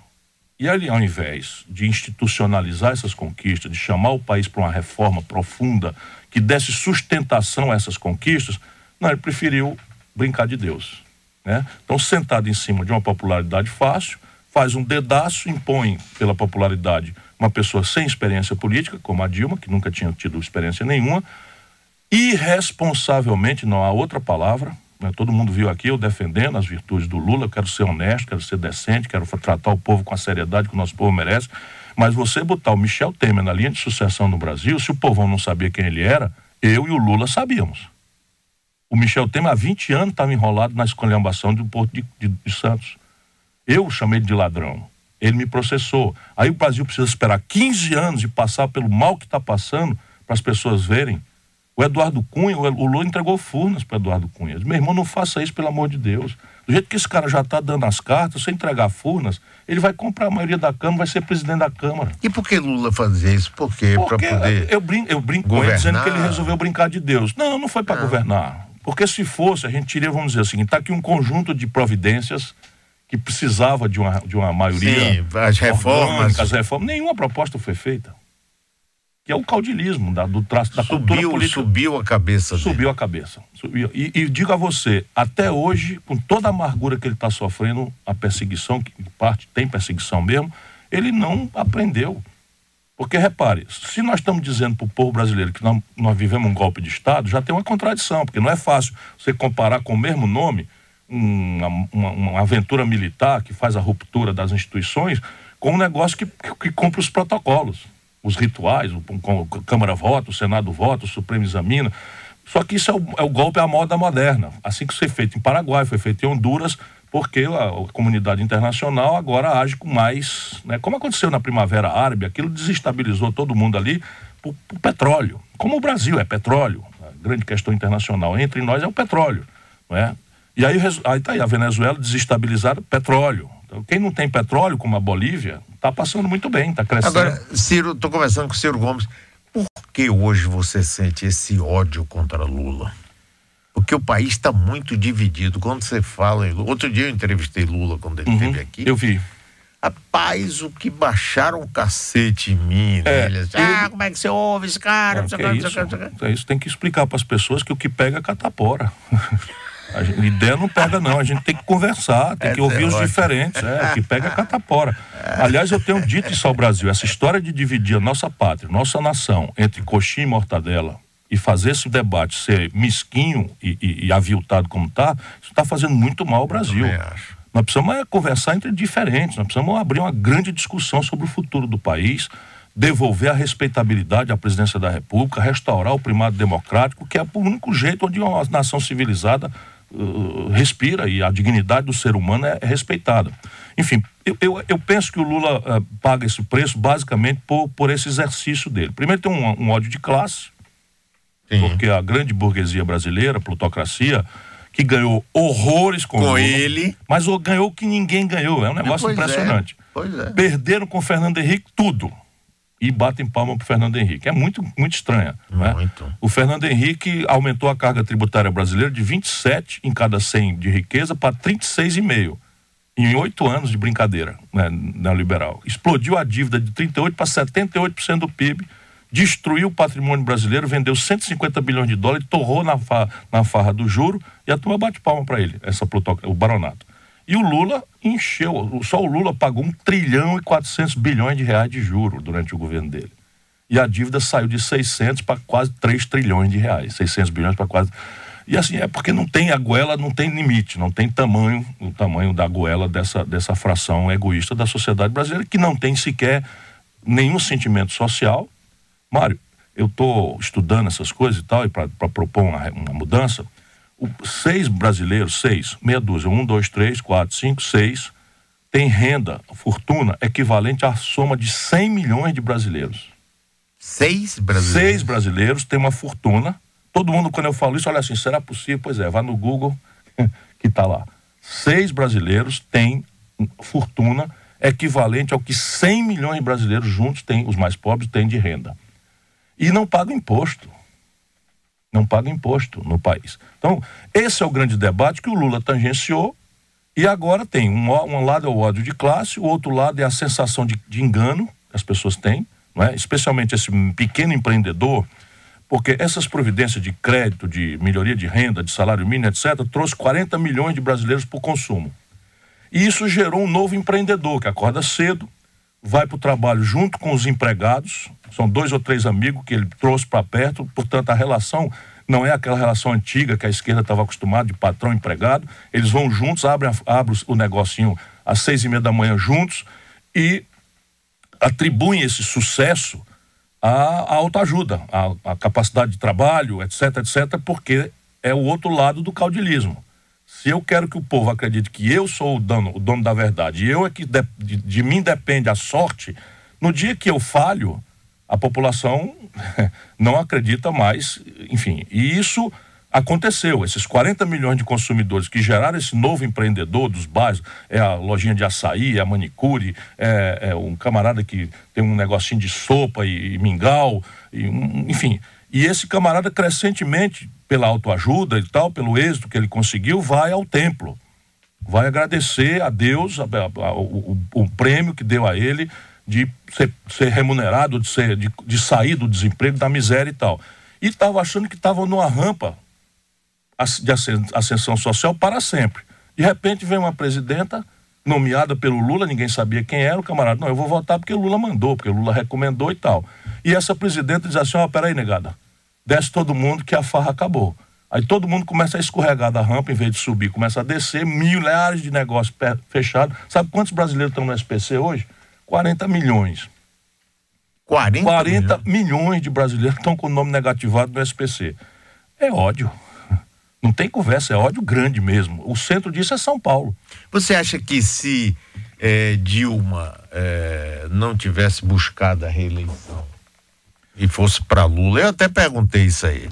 E ele, ao invés de institucionalizar essas conquistas, de chamar o país para uma reforma profunda, que desse sustentação a essas conquistas, não, ele preferiu brincar de Deus, né? Então, sentado em cima de uma popularidade fácil, faz um dedaço, impõe pela popularidade uma pessoa sem experiência política, como a Dilma, que nunca tinha tido experiência nenhuma, irresponsavelmente, não há outra palavra, né? Todo mundo viu aqui eu defendendo as virtudes do Lula, eu quero ser honesto, quero ser decente, quero tratar o povo com a seriedade que o nosso povo merece, mas você botar o Michel Temer na linha de sucessão no Brasil, se o povão não sabia quem ele era, eu e o Lula sabíamos. O Michel Temer há 20 anos estava enrolado na esculhambação do Porto de Santos. Eu o chamei de ladrão, ele me processou. Aí o Brasil precisa esperar 15 anos e passar pelo mal que está passando para as pessoas verem. O Eduardo Cunha, o Lula entregou Furnas para Eduardo Cunha. Meu irmão, não faça isso, pelo amor de Deus. Do jeito que esse cara já está dando as cartas, se entregar Furnas, ele vai comprar a maioria da Câmara, vai ser presidente da Câmara. E por que Lula fazia isso? Por quê? Porque eu brinco com ele dizendo que ele resolveu brincar de Deus. Não, não foi para governar. Porque se fosse, a gente teria, vamos dizer assim, está aqui um conjunto de providências que precisava de uma maioria. Sim, as reformas. Nenhuma proposta foi feita. Que é o caudilismo do traço da cultura política. Subiu a cabeça dele. Subiu a cabeça. E digo a você, até hoje, com toda a amargura que ele está sofrendo, a perseguição, que em parte tem perseguição mesmo, ele não aprendeu. Porque, repare, se nós estamos dizendo para o povo brasileiro que nós vivemos um golpe de Estado, já tem uma contradição, porque não é fácil você comparar com o mesmo nome uma aventura militar que faz a ruptura das instituições com um negócio que cumpre os protocolos, os rituais, a Câmara vota, o Senado vota, o Supremo examina. Só que isso é o golpe à moda moderna. Assim que foi feito em Paraguai, foi feito em Honduras, porque a comunidade internacional agora age com mais, né? Como aconteceu na Primavera Árabe, aquilo desestabilizou todo mundo ali por petróleo. Como o Brasil é petróleo, a grande questão internacional entre nós é o petróleo, não é? E aí tá aí a Venezuela desestabilizada, petróleo. Então, quem não tem petróleo, como a Bolívia, está passando muito bem, está crescendo. Agora, Ciro, estou conversando com o Ciro Gomes. Por que hoje você sente esse ódio contra Lula? Porque o país está muito dividido. Quando você fala em Lula... Outro dia eu entrevistei Lula quando ele esteve aqui. Eu vi. Rapaz, o que baixaram o cacete em mim, né? Eles, como é que você ouve esse cara? Isso tem que explicar para as pessoas que o que pega é catapora. A ideia não pega, não. A gente tem que conversar, tem que ouvir os diferentes. O que pega é catapora. Aliás, eu tenho dito isso ao Brasil. Essa história de dividir a nossa pátria, nossa nação, entre coxinha e mortadela, e fazer esse debate ser mesquinho e aviltado como está, isso está fazendo muito mal ao Brasil. Nós precisamos conversar entre diferentes, nós precisamos abrir uma grande discussão sobre o futuro do país, devolver a respeitabilidade à presidência da República, restaurar o primado democrático, que é o único jeito onde uma nação civilizada respira e a dignidade do ser humano é respeitada. Enfim, eu penso que o Lula paga esse preço basicamente por esse exercício dele. Primeiro tem um ódio de classe, porque a grande burguesia brasileira, a plutocracia, que ganhou horrores com Lula, ele, mas ganhou o que ninguém ganhou. É um negócio impressionante. Perderam com o Fernando Henrique tudo e batem palma pro Fernando Henrique. É muito, muito estranha. Muito. Né? O Fernando Henrique aumentou a carga tributária brasileira de 27 em cada 100 de riqueza para 36,5 em 8 anos de brincadeira, né, neoliberal. Explodiu a dívida de 38% para 78% do PIB, destruiu o patrimônio brasileiro, vendeu 150 bilhões de dólares, torrou na farra do juro, e a turma bate palma para ele, o baronato. E o Lula encheu, só o Lula pagou 1 trilhão e 400 bilhões de reais de juro durante o governo dele. E a dívida saiu de 600 para quase 3 trilhões de reais, 600 bilhões para quase... E assim, é porque não tem a goela, não tem limite, não tem tamanho, o tamanho da goela dessa fração egoísta da sociedade brasileira, que não tem sequer nenhum sentimento social. Mário, eu estou estudando essas coisas e tal, e para propor uma mudança, 6 brasileiros, meia dúzia, 1, 2, 3, 4, 5, 6, tem renda, fortuna, equivalente à soma de 100 milhões de brasileiros. 6 brasileiros? 6 brasileiros têm uma fortuna. Todo mundo, quando eu falo isso, olha assim, será possível? Pois é, vá no Google, que está lá. 6 brasileiros têm fortuna equivalente ao que 100 milhões de brasileiros juntos têm, os mais pobres, têm de renda. E não pagam imposto. Não paga imposto no país. Então, esse é o grande debate que o Lula tangenciou E agora tem um lado é o ódio de classe, o outro lado é a sensação de engano que as pessoas têm, não é? Especialmente esse pequeno empreendedor, porque essas providências de crédito, de melhoria de renda, de salário mínimo, etc., trouxe 40 milhões de brasileiros para o consumo. E isso gerou um novo empreendedor que acorda cedo, vai para o trabalho junto com os empregados, são 2 ou 3 amigos que ele trouxe para perto, portanto a relação não é aquela relação antiga que a esquerda estava acostumada, de patrão e empregado. Eles vão juntos, abrem o negocinho às 6:30 da manhã juntos e atribuem esse sucesso à autoajuda, à capacidade de trabalho, etc, porque é o outro lado do caudilismo. Se eu quero que o povo acredite que eu sou o dono da verdade, e eu é que de mim depende a sorte, no dia que eu falho, a população não acredita mais, enfim. E isso aconteceu. Esses 40 milhões de consumidores que geraram esse novo empreendedor dos bairros, é a lojinha de açaí, é a manicure, é um camarada que tem um negocinho de sopa e mingau, enfim. E esse camarada, crescentemente, pela autoajuda e tal, pelo êxito que ele conseguiu, vai ao templo. Vai agradecer a Deus o prêmio que deu a ele de ser remunerado, de sair do desemprego, da miséria e tal. E estava achando que estava numa rampa de ascensão social para sempre. De repente vem uma presidenta nomeada pelo Lula, ninguém sabia quem era, o camarada, não, eu vou votar porque o Lula mandou, porque o Lula recomendou e tal. E essa presidenta diz assim, peraí, negada, desce todo mundo que a farra acabou. Aí todo mundo começa a escorregar da rampa, em vez de subir, começa a descer, milhares de negócios fechados. Sabe quantos brasileiros estão no SPC hoje? 40 milhões. 40 milhões de brasileiros estão com o nome negativado no SPC. É ódio. Não tem conversa, é ódio grande mesmo. O centro disso é São Paulo. Você acha que se Dilma não tivesse buscado a reeleição e fosse para Lula, eu até perguntei isso a ele.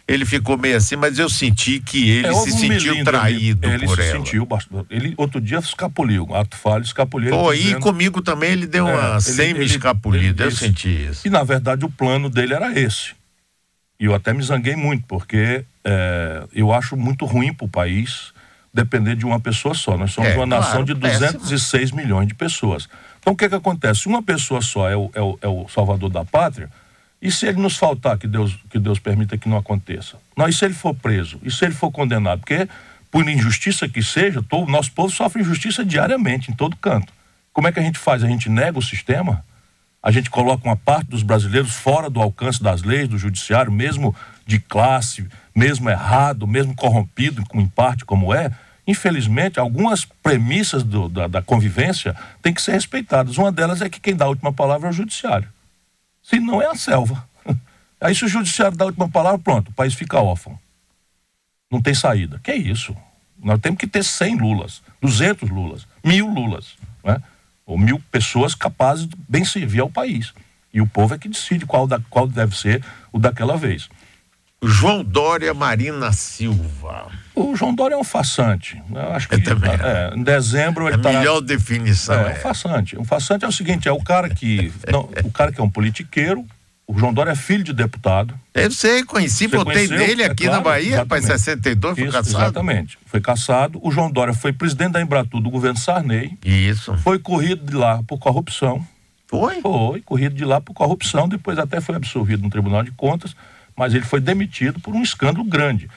Ele ficou meio assim, mas eu senti que ele se sentiu traído por ela. Ele se sentiu bastante. Ele outro dia escapuliu, ato falho, escapuliu. E comigo também ele deu uma semi-escapulida, eu senti isso. E na verdade o plano dele era esse. E eu até me zanguei muito, porque eu acho muito ruim para o país depender de uma pessoa só. Nós somos uma nação de 206 milhões de pessoas. Então o que acontece? Uma pessoa só é o salvador da pátria. E se ele nos faltar, que Deus permita que não aconteça? Não, e se ele for preso? E se ele for condenado? Porque, por injustiça que seja, o nosso povo sofre injustiça diariamente, em todo canto. Como é que a gente faz? A gente nega o sistema? A gente coloca uma parte dos brasileiros fora do alcance das leis, do judiciário, mesmo de classe, mesmo errado, mesmo corrompido, em parte como é? Infelizmente, algumas premissas da convivência têm que ser respeitadas. Uma delas é que quem dá a última palavra é o judiciário. Se não, é a selva. Aí se o judiciário dá a última palavra, pronto, o país fica órfão. Não tem saída. Que é isso? Nós temos que ter 100 Lulas, 200 Lulas, 1000 Lulas, né? Ou 1000 pessoas capazes de bem servir ao país. E o povo é que decide qual deve ser o daquela vez. João Dória, Marina Silva. O João Dória é um farsante. Eu acho que em dezembro ele a melhor definição um farsante. Um farsante é o seguinte, é o cara que é um politiqueiro. O João Dória é filho de deputado. Eu sei, votei nele aqui na Bahia, para 62, foi cassado. Exatamente, foi cassado. O João Dória foi presidente da Embratur do governo Sarney. Isso. Foi corrido de lá por corrupção. Foi, corrido de lá por corrupção, depois até foi absolvido no Tribunal de Contas, mas ele foi demitido por um escândalo grande.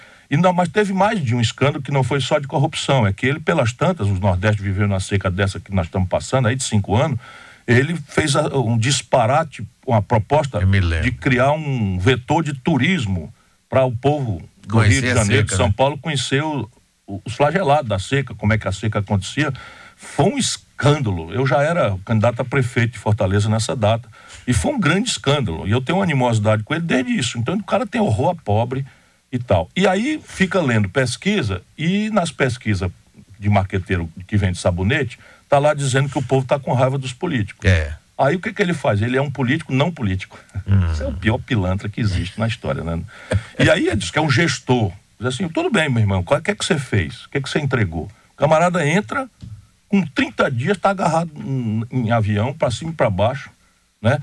Mas teve mais de um escândalo que não foi só de corrupção, é que ele, pelas tantas, o Nordeste viveu na seca dessa que nós estamos passando aí de 5 anos, ele fez um disparate, uma proposta de criar um vetor de turismo para o povo do Rio de Janeiro, de São Paulo, conhecer os flagelados da seca, como é que a seca acontecia. Foi um escândalo. Eu já era candidato a prefeito de Fortaleza nessa data. E foi um grande escândalo. E eu tenho uma animosidade com ele desde isso. Então o cara tem horror a pobre e tal. E aí fica lendo pesquisa, e nas pesquisas de marqueteiro que vende sabonete, tá lá dizendo que o povo tá com raiva dos políticos. Aí o que ele faz? Ele é um político não político. Isso é o pior pilantra que existe na história, né? E aí ele diz que é um gestor. Diz assim, tudo bem, meu irmão, o que é que você fez? O que é que você entregou? O camarada entra, com 30 dias tá agarrado em avião, para cima e para baixo, né?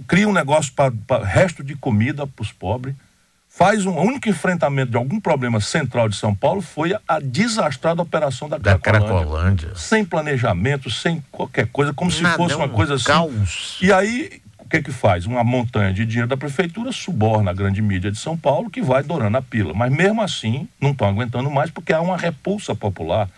Cria um negócio para resto de comida para os pobres. O único enfrentamento de algum problema central de São Paulo foi a desastrada operação da Cracolândia. Sem planejamento, sem qualquer coisa, como se fosse uma coisa assim. Caos. E aí, o que faz? Uma montanha de dinheiro da prefeitura suborna a grande mídia de São Paulo, que vai dourando a pila. Mas mesmo assim, não estão aguentando mais, porque há uma repulsa popular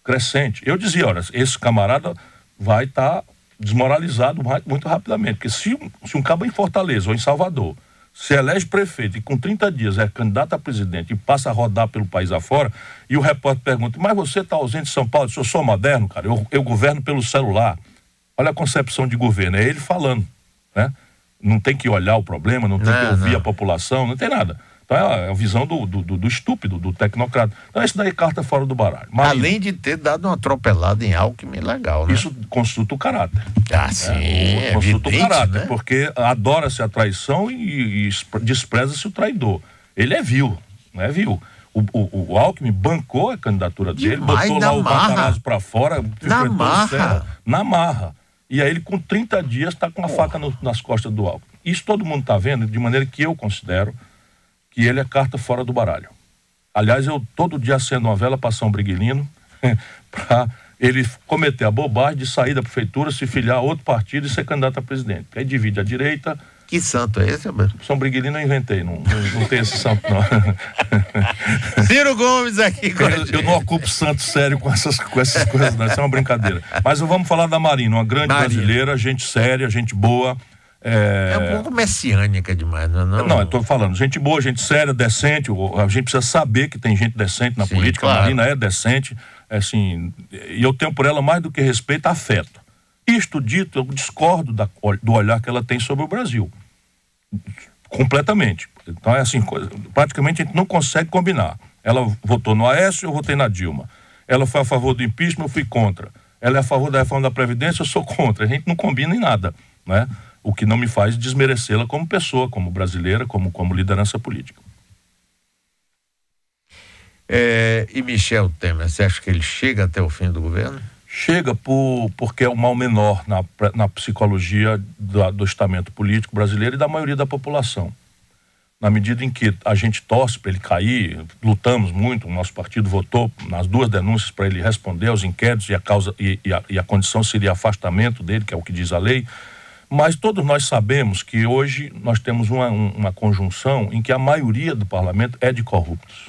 crescente. Eu dizia, olha, esse camarada vai estar desmoralizado muito rapidamente, porque se um cabo em Fortaleza ou em Salvador se elege prefeito e com 30 dias é candidato a presidente e passa a rodar pelo país afora, e o repórter pergunta, mas você está ausente de São Paulo? Eu sou moderno, cara, eu governo pelo celular. Olha a concepção de governo, é ele falando, né? Não tem que olhar o problema, não tem que ouvir a população, não tem nada. Então é a visão do estúpido, do tecnocrata. Então isso daí é carta fora do baralho. Marina, além de ter dado uma atropelada em Alckmin legal, né? Isso consulta o caráter. Sim, consulta evidente, o caráter, né? porque adora-se a traição e despreza-se o traidor. Ele é vil, não é vil. O Alckmin bancou a candidatura dele, botou lá o Matarazzo pra fora, na marra. E aí ele com 30 dias está com a faca nas costas do Alckmin. Isso todo mundo está vendo, de maneira que eu considero que ele é carta fora do baralho. Aliás, eu todo dia acendo uma vela para São Briguilino para ele cometer a bobagem de sair da prefeitura, se filiar a outro partido e ser candidato a presidente. Aí divide a direita. Que santo é esse, Alberto? São Briguilino eu inventei, não tem esse santo não. Ciro Gomes aqui com eu não ocupo santo sério com essas coisas não, isso é uma brincadeira. Mas vamos falar da Marina, uma grande brasileira, gente séria, gente boa. É um pouco messiânica demais, não é não? Não, eu tô falando, gente boa, gente séria, decente, a gente precisa saber que tem gente decente na política, claro. A Marina é decente, assim, e eu tenho por ela mais do que respeito, afeto. Isto dito, eu discordo do olhar que ela tem sobre o Brasil, completamente. Então é assim, praticamente a gente não consegue combinar. Ela votou no Aécio, eu votei na Dilma. Ela foi a favor do impeachment, eu fui contra. Ela é a favor da reforma da Previdência, eu sou contra. A gente não combina em nada, né? O que não me faz desmerecê-la como pessoa, como brasileira, como liderança política. E Michel Temer, você acha que ele chega até o fim do governo? Chega porque é o mal menor na psicologia do estamento político brasileiro e da maioria da população. Na medida em que a gente torce para ele cair, lutamos muito, o nosso partido votou nas 2 denúncias para ele responder aos inquéritos e a condição seria afastamento dele, que é o que diz a lei. Mas todos nós sabemos que hoje nós temos uma conjunção em que a maioria do parlamento é de corruptos.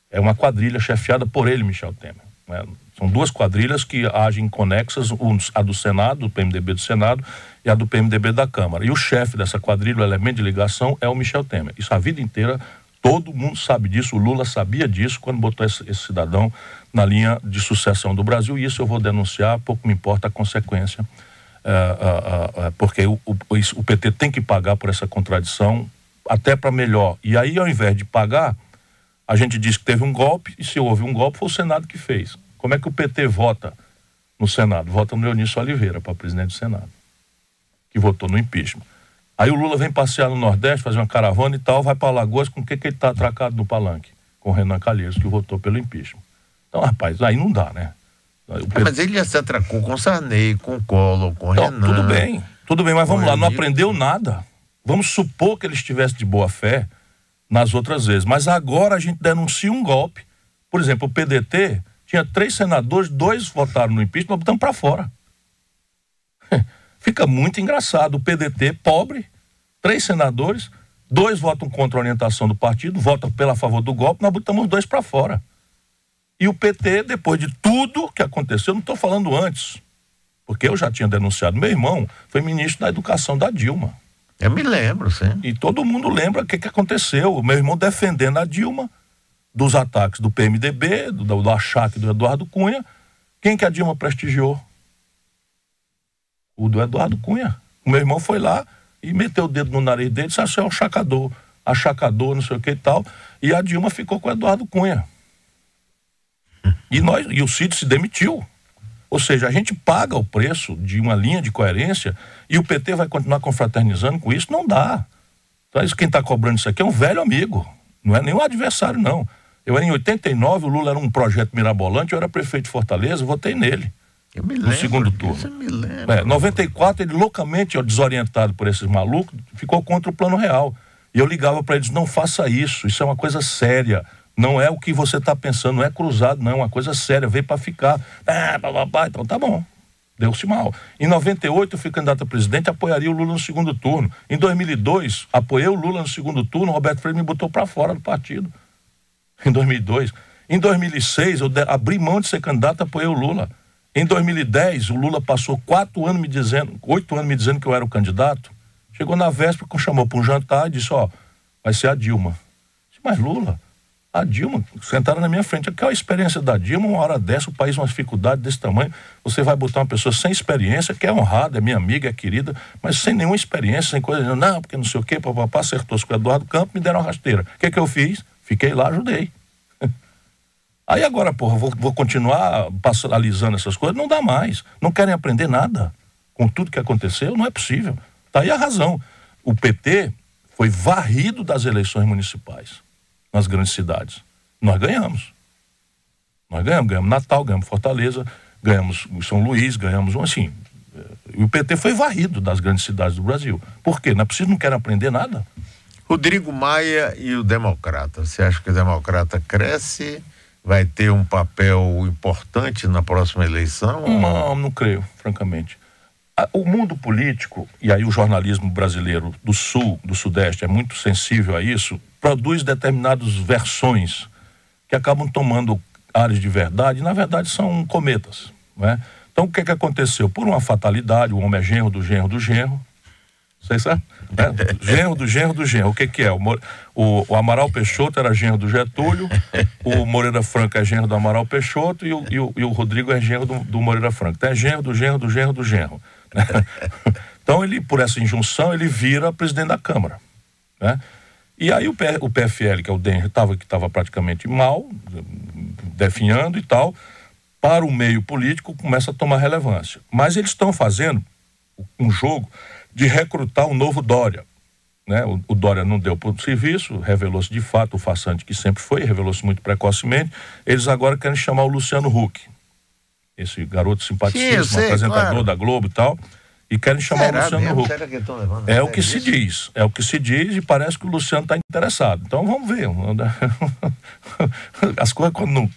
É uma quadrilha chefiada por ele, Michel Temer, né? São 2 quadrilhas que agem conexas, a do Senado, do PMDB do Senado, e a do PMDB da Câmara. E o chefe dessa quadrilha, o elemento de ligação, é o Michel Temer. Isso a vida inteira, todo mundo sabe disso, o Lula sabia disso quando botou esse cidadão na linha de sucessão do Brasil, e isso eu vou denunciar, pouco me importa a consequência. Porque o PT tem que pagar por essa contradição até para melhor. E aí, ao invés de pagar, a gente diz que teve um golpe, e se houve um golpe, foi o Senado que fez. Como é que o PT vota no Senado? Vota no Leonício Oliveira para presidente do Senado, que votou no impeachment. Aí o Lula vem passear no Nordeste, fazer uma caravana e tal, vai para Alagoas, com o que ele está atracado no palanque? Com o Renan Calheiros, que votou pelo impeachment. Então, rapaz, aí não dá, né? Mas ele já se atracou com o Sarney, com o Collor, com o Renan. Tudo bem, mas vamos lá, não aprendeu nada. Vamos supor que ele estivesse de boa fé nas outras vezes, mas agora a gente denuncia um golpe. Por exemplo, o PDT tinha 3 senadores, 2 votaram no impeachment, botamos para fora. Fica muito engraçado, o PDT pobre, 3 senadores, 2 votam contra a orientação do partido, votam a favor do golpe, nós botamos 2 para fora. E o PT, depois de tudo que aconteceu, não estou falando antes, porque eu já tinha denunciado, meu irmão foi ministro da Educação da Dilma. Eu me lembro, sim. E todo mundo lembra o que aconteceu, o meu irmão defendendo a Dilma, dos ataques do PMDB, do achaque do Eduardo Cunha. Quem que a Dilma prestigiou? O do Eduardo Cunha. O meu irmão foi lá e meteu o dedo no nariz dele e disse, assim, é um achacador, não sei o que e tal. E a Dilma ficou com o Eduardo Cunha. E o Cid se demitiu. Ou seja, a gente paga o preço de uma linha de coerência e o PT vai continuar confraternizando com isso? Não dá. Então, quem está cobrando isso aqui é um velho amigo. Não é nenhum adversário, não. Eu era em 89, o Lula era um projeto mirabolante, eu era prefeito de Fortaleza, votei nele. Eu me lembro, no segundo turno. Eu me lembro. 94, ele loucamente desorientado por esses malucos, ficou contra o Plano Real. E eu ligava para eles: não faça isso, isso é uma coisa séria. Não é o que você está pensando, não é cruzado, não, é uma coisa séria, veio para ficar. Então tá bom, deu-se mal. Em 98 eu fui candidato a presidente, apoiaria o Lula no segundo turno. Em 2002, apoiei o Lula no segundo turno, o Roberto Freire me botou para fora do partido. Em 2002. Em 2006, eu abri mão de ser candidato, apoiei o Lula. Em 2010, o Lula passou 8 anos me dizendo que eu era o candidato. Chegou na véspera, chamou para um jantar e disse: ó, vai ser a Dilma. Eu disse: mas Lula, a Dilma, sentaram na minha frente. Aquela experiência da Dilma, uma hora dessa, o país uma dificuldade desse tamanho, você vai botar uma pessoa sem experiência, que é honrada, é minha amiga, é querida, mas sem nenhuma experiência, sem coisa, não, porque não sei o quê, papapá, acertou-se com o Eduardo Campos, me deram uma rasteira. O que eu fiz? Fiquei lá, ajudei. Aí agora, porra, vou continuar alisando essas coisas? Não dá mais. Não querem aprender nada com tudo que aconteceu? Não é possível. Tá aí a razão. O PT foi varrido das eleições municipais nas grandes cidades. Nós ganhamos. Ganhamos Natal, ganhamos Fortaleza, ganhamos São Luís, ganhamos assim. O PT foi varrido das grandes cidades do Brasil. Por quê? Não é preciso, não querem aprender nada. Rodrigo Maia e o Democrata. Você acha que o Democrata cresce? Vai ter um papel importante na próxima eleição? Não creio, francamente. O mundo político, e aí o jornalismo brasileiro do Sul, do Sudeste, é muito sensível a isso, produz determinadas versões que acabam tomando áreas de verdade, e na verdade são cometas, né? Então o que aconteceu? Por uma fatalidade, o homem é genro do genro do genro, vocês sabem? Né? Genro do genro do genro. O que é? O Amaral Peixoto era genro do Getúlio, o Moreira Franco é genro do Amaral Peixoto e o Rodrigo é genro do Moreira Franco. Então é genro do genro do genro do genro. Então ele, por essa injunção, ele vira presidente da Câmara, né? E aí o PFL, que é o DEM, que estava praticamente mal, definhando e tal, para o meio político começa a tomar relevância. Mas eles estão fazendo um jogo de recrutar um novo Dória, né? O Dória não deu por serviço, revelou-se de fato o farsante que sempre foi, revelou-se muito precocemente. Eles agora querem chamar o Luciano Huck, esse garoto simpaticíssimo, apresentador, claro, da Globo e tal, e querem chamar o Luciano Huck. É o que se diz, e parece que o Luciano está interessado. Então vamos ver. As coisas quando não.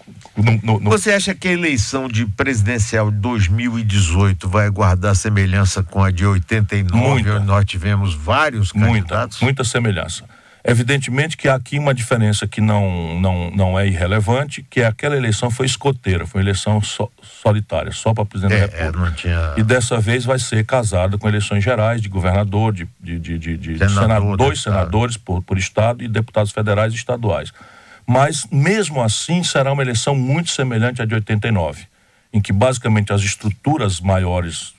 Você acha que a eleição de presidencial de 2018 vai guardar semelhança com a de 89, onde nós tivemos vários candidatos? Muita semelhança. Evidentemente que há aqui uma diferença que não é irrelevante, que aquela eleição foi escoteira, foi uma eleição solitária, só para presidente da República. Não tinha... E dessa vez vai ser casada com eleições gerais de governador, dois senadores por estado e deputados federais e estaduais. Mas mesmo assim será uma eleição muito semelhante à de 89, em que basicamente as estruturas maiores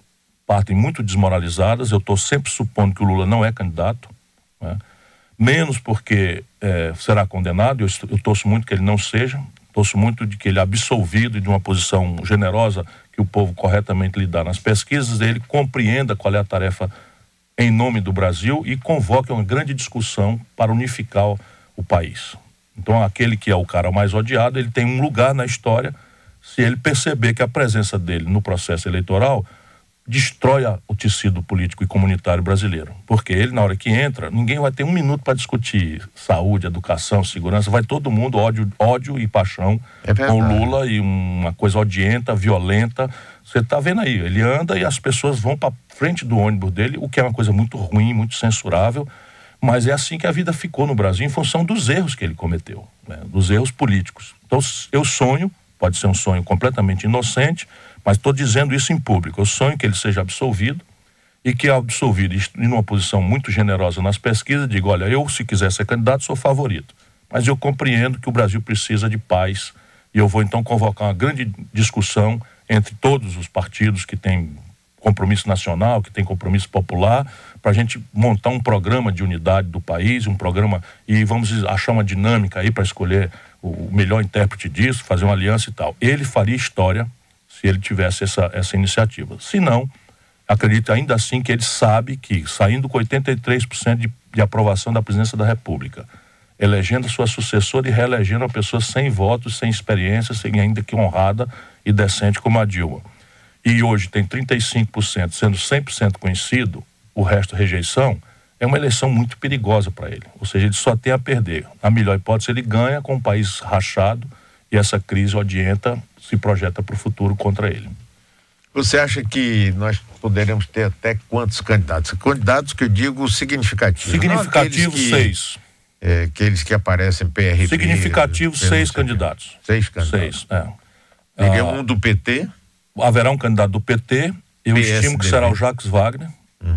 partem muito desmoralizadas. Eu estou sempre supondo que o Lula não é candidato, né? Menos porque será condenado, eu torço muito que ele não seja, torço muito de que ele é absolvido e de uma posição generosa que o povo corretamente lhe dá nas pesquisas, ele compreenda qual é a tarefa em nome do Brasil e convoque uma grande discussão para unificar o país. Então aquele que é o cara mais odiado, ele tem um lugar na história se ele perceber que a presença dele no processo eleitoral destrói o tecido político e comunitário brasileiro. Porque ele, na hora que entra, ninguém vai ter um minuto para discutir saúde, educação, segurança, vai todo mundo ódio e paixão com o Lula e uma coisa odienta, violenta. Você está vendo aí, ele anda e as pessoas vão para frente do ônibus dele, o que é uma coisa muito ruim, muito censurável, mas é assim que a vida ficou no Brasil em função dos erros que ele cometeu, né? Dos erros políticos. Então eu sonho, pode ser um sonho completamente inocente, mas estou dizendo isso em público. Eu sonho que ele seja absolvido e que, absolvido e numa posição muito generosa nas pesquisas, diga: olha, eu, se quiser ser candidato, sou favorito. Mas eu compreendo que o Brasil precisa de paz e eu vou então convocar uma grande discussão entre todos os partidos que têm compromisso nacional, que têm compromisso popular, para a gente montar um programa de unidade do país, um programa, e vamos achar uma dinâmica aí para escolher o melhor intérprete disso, fazer uma aliança e tal. Ele faria história se ele tivesse essa iniciativa. Se não, acredito ainda assim que ele sabe que, saindo com 83% de aprovação da presidência da República, elegendo sua sucessora e reelegendo uma pessoa sem votos, sem experiência, sem ainda que honrada e decente como a Dilma, e hoje tem 35%, sendo 100% conhecido, o resto rejeição, é uma eleição muito perigosa para ele. Ou seja, ele só tem a perder. Na melhor hipótese, ele ganha com o país rachado e essa crise odienta se projeta para o futuro contra ele. Você acha que nós poderemos ter até quantos candidatos? Candidatos que eu digo significativos. Significativos, 6. Aqueles que aparecem PRB. Significativos, 6 candidatos. 6 candidatos. 6, um do PT. Haverá um candidato do PT. Eu PSDB. estimo que será o Jacques Wagner,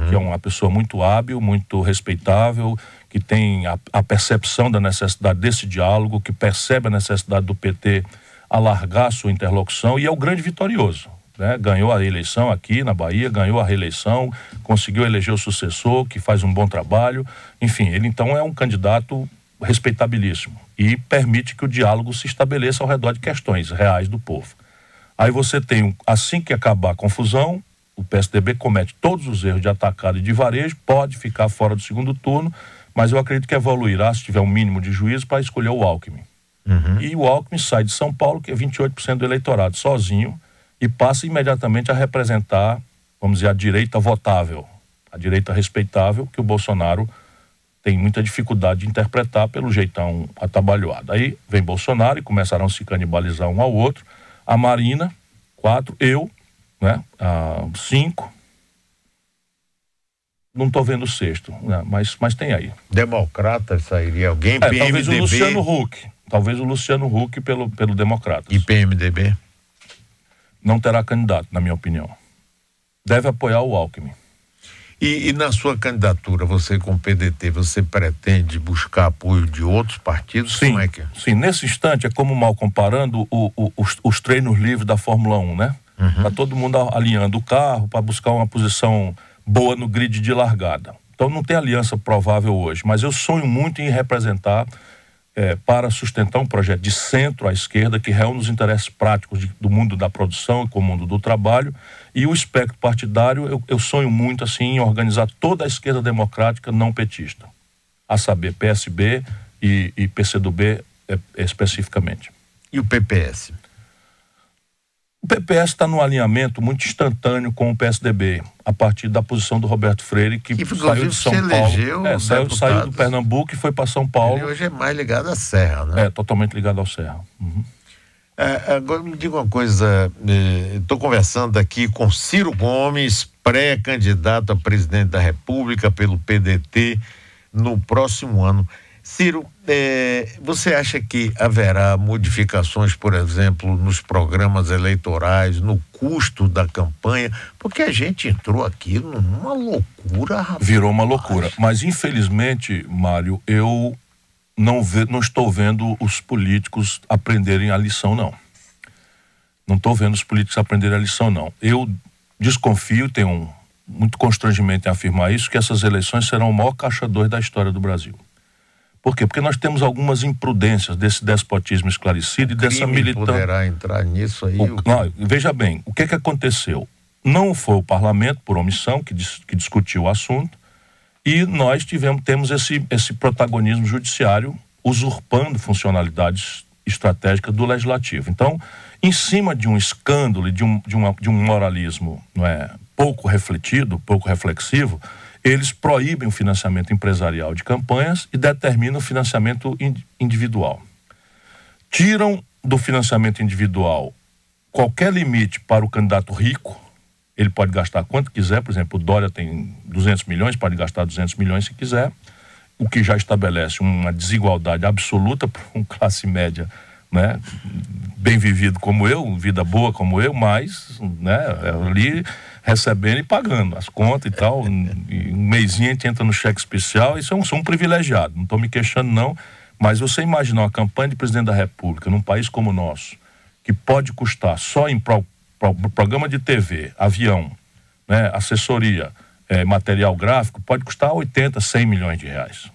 que é uma pessoa muito hábil, muito respeitável, que tem a percepção da necessidade desse diálogo, que percebe a necessidade do PT alargar sua interlocução e é o grande vitorioso. Né? Ganhou a eleição aqui na Bahia, ganhou a reeleição, conseguiu eleger o sucessor, que faz um bom trabalho. Enfim, ele então é um candidato respeitabilíssimo e permite que o diálogo se estabeleça ao redor de questões reais do povo. Aí você tem, assim que acabar a confusão, o PSDB comete todos os erros de atacado e de varejo, pode ficar fora do segundo turno, mas eu acredito que evoluirá, se tiver um mínimo de juízo, para escolher o Alckmin. E o Alckmin sai de São Paulo, que é 28% do eleitorado, sozinho, e passa imediatamente a representar, vamos dizer, a direita votável, a direita respeitável, que o Bolsonaro tem muita dificuldade de interpretar pelo jeitão atabalhoado. Aí vem Bolsonaro e começarão a se canibalizar um ao outro. A Marina, 4, eu, né, 5. Não estou vendo o 6º, né, mas tem aí. Democrata sairia alguém? PMDB? Talvez o Luciano Huck. Talvez o Luciano Huck pelo Democratas. E PMDB? Não terá candidato, na minha opinião. Deve apoiar o Alckmin. E na sua candidatura, você com o PDT, você pretende buscar apoio de outros partidos? Sim, como é que é? Sim, nesse instante é como mal comparando os treinos livres da Fórmula 1, né? Tá todo mundo alinhando o carro para buscar uma posição boa no grid de largada. Então não tem aliança provável hoje, mas eu sonho muito em representar para sustentar um projeto de centro à esquerda que reúne os interesses práticos do mundo da produção e com o mundo do trabalho. E o espectro partidário, eu sonho muito assim em organizar toda a esquerda democrática não petista, a saber, PSB e PCdoB especificamente. E o PPS? O PPS está num alinhamento muito instantâneo com o PSDB, a partir da posição do Roberto Freire, que saiu de São Paulo. Saiu do Pernambuco e foi para São Paulo. Ele hoje é mais ligado à Serra, né? Totalmente ligado ao Serra. Agora me diga uma coisa, estou conversando aqui com Ciro Gomes, pré-candidato a presidente da República pelo PDT no próximo ano. Ciro, você acha que haverá modificações, por exemplo, nos programas eleitorais, no custo da campanha? Porque a gente entrou aqui numa loucura, rapaz. Virou uma loucura, mas infelizmente, Mário, eu não estou vendo os políticos aprenderem a lição, não. Não estou vendo os políticos aprenderem a lição, não. Eu desconfio, tenho muito constrangimento em afirmar isso, que essas eleições serão o maior caixa 2 da história do Brasil. Por quê? Porque nós temos algumas imprudências desse despotismo esclarecido e dessa militância. Poderá entrar nisso aí? Veja bem, o que aconteceu? Não foi o parlamento, por omissão, que discutiu o assunto, e nós temos esse protagonismo judiciário usurpando funcionalidades estratégicas do legislativo. Então, em cima de um escândalo e de um moralismo, não é, pouco refletido, pouco reflexivo, eles proíbem o financiamento empresarial de campanhas e determinam o financiamento individual. Tiram do financiamento individual qualquer limite para o candidato rico. Ele pode gastar quanto quiser, por exemplo, o Dória tem 200 milhões, pode gastar 200 milhões se quiser, o que já estabelece uma desigualdade absoluta para uma classe média, né, bem vivido como eu, vida boa como eu, mas, né, ali recebendo e pagando as contas e tal, e um mêsinho a gente entra no cheque especial, isso sou um privilegiado, não estou me queixando não, mas você imaginar uma campanha de presidente da República num país como o nosso, que pode custar só em programa de TV, avião, né, assessoria, material gráfico, pode custar 80, 100 milhões de reais.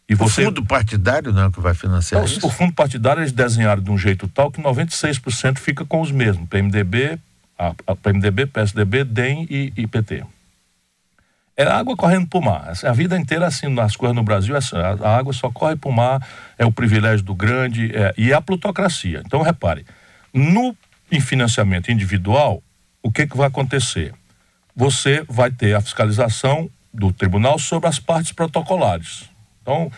E o fundo partidário não é o que vai financiar isso? O fundo partidário eles desenharam de um jeito tal que 96% fica com os mesmos, PMDB, PMDB, PSDB, DEM e PT. É água correndo para o mar. A vida inteira assim, nas coisas no Brasil, a água só corre para o mar, é o privilégio do grande, e é a plutocracia. Então, repare, em financiamento individual, o que vai acontecer? Você vai ter a fiscalização do tribunal sobre as partes protocolares. Então,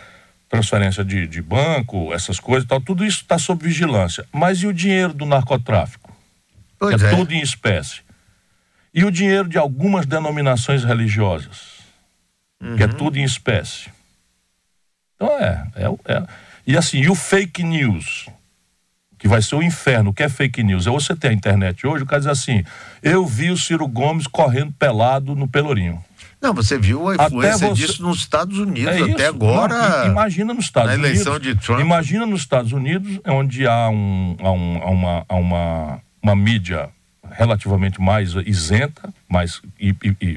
transferência de banco, essas coisas e tal, tudo isso está sob vigilância. Mas e o dinheiro do narcotráfico? Pois que é é. tudo em espécie. E o dinheiro de algumas denominações religiosas? Que é tudo em espécie. Então e assim, e o fake news? Que vai ser o inferno. O que é fake news? É você ter a internet hoje, o cara diz assim, eu vi o Ciro Gomes correndo pelado no Pelourinho. Não, você viu a influência disso nos Estados Unidos até agora. Não, imagina nos Estados Unidos. Na eleição de Trump. Imagina nos Estados Unidos, onde há uma mídia relativamente mais isenta,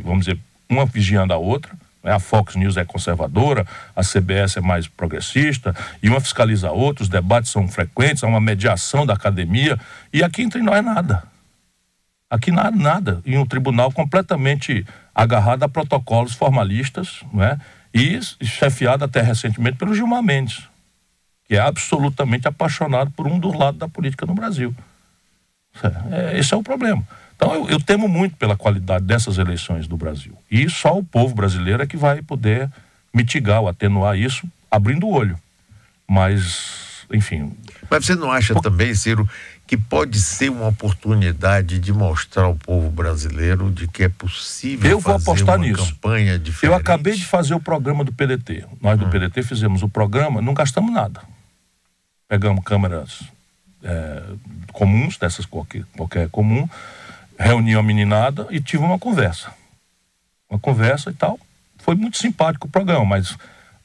vamos dizer, uma vigiando a outra. A Fox News é conservadora, a CBS é mais progressista, e uma fiscaliza a outra, os debates são frequentes, há uma mediação da academia, e aqui entre nós nada. Aqui nada. E um tribunal completamente agarrado a protocolos formalistas, né? E chefiado até recentemente pelo Gilmar Mendes, que é absolutamente apaixonado por um dos lados da política no Brasil. Esse é o problema. Então eu temo muito pela qualidade dessas eleições do Brasil. E só o povo brasileiro é que vai poder mitigar ou atenuar isso, abrindo o olho. Mas, enfim... Mas você não acha também, Ciro, que pode ser uma oportunidade de mostrar ao povo brasileiro de que é possível fazer uma campanha diferente? Eu acabei de fazer o programa do PDT. Nós do PDT fizemos o programa, não gastamos nada. Pegamos câmeras comuns, dessas qualquer comum, reuni a meninada e tive uma conversa. Uma conversa e tal. Foi muito simpático o programa, mas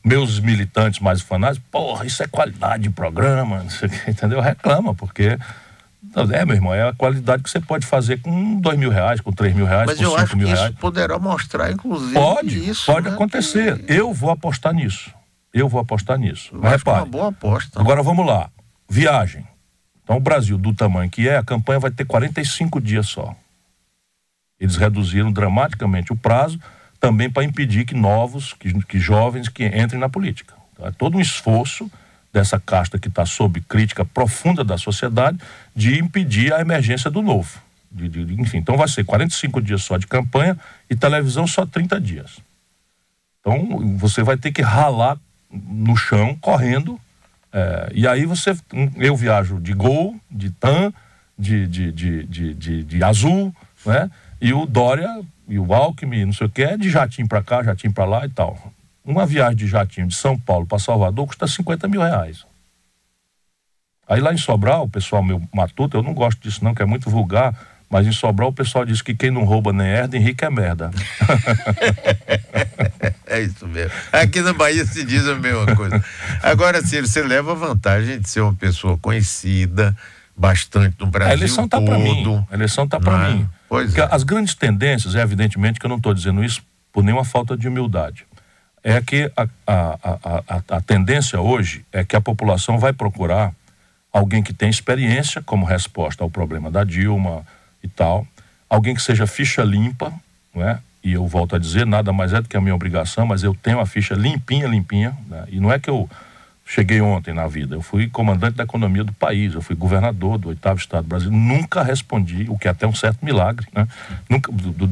meus militantes mais fanáticos, porra, isso é qualidade de programa, não sei o que, entendeu? Reclama, porque... meu irmão, é a qualidade que você pode fazer com R$2.000, com R$3.000, mas com R$5.000. Mas eu acho que isso poderá mostrar, inclusive, pode acontecer. Eu vou apostar nisso. Mas repare, uma boa aposta. Agora vamos lá. Viagem. Então o Brasil, do tamanho que é, a campanha vai ter 45 dias só. Eles reduziram dramaticamente o prazo, também para impedir que jovens que entrem na política. Então, é todo um esforço dessa casta que está sob crítica profunda da sociedade de impedir a emergência do novo. Enfim, então vai ser 45 dias só de campanha e televisão só 30 dias. Então você vai ter que ralar no chão, correndo, e aí eu viajo de Gol, de TAM, de Azul, né? E o Dória e o Alckmin, não sei o que, é de jatinho para cá, jatinho para lá e tal. Uma viagem de jatinho de São Paulo para Salvador custa R$50.000. Aí lá em Sobral, o pessoal meu matuto, eu não gosto disso não, que é muito vulgar, mas em Sobral o pessoal diz que quem não rouba nem herda, Henrique é merda. É isso mesmo. Aqui na Bahia se diz a mesma coisa. Agora, Ciro, você leva a vantagem de ser uma pessoa conhecida bastante no Brasil. A eleição tá para mim. A eleição tá para mim. Pois As grandes tendências, evidentemente que eu não estou dizendo isso por nenhuma falta de humildade. É que a tendência hoje é que a população vai procurar alguém que tem experiência como resposta ao problema da Dilma e tal, alguém que seja ficha limpa, não é? E eu volto a dizer, nada mais é do que a minha obrigação, mas eu tenho a ficha limpinha, né? E não é que eu cheguei ontem na vida, eu fui comandante da economia do país, eu fui governador do 8º estado do Brasil, nunca respondi, o que é até um certo milagre, né? Nunca,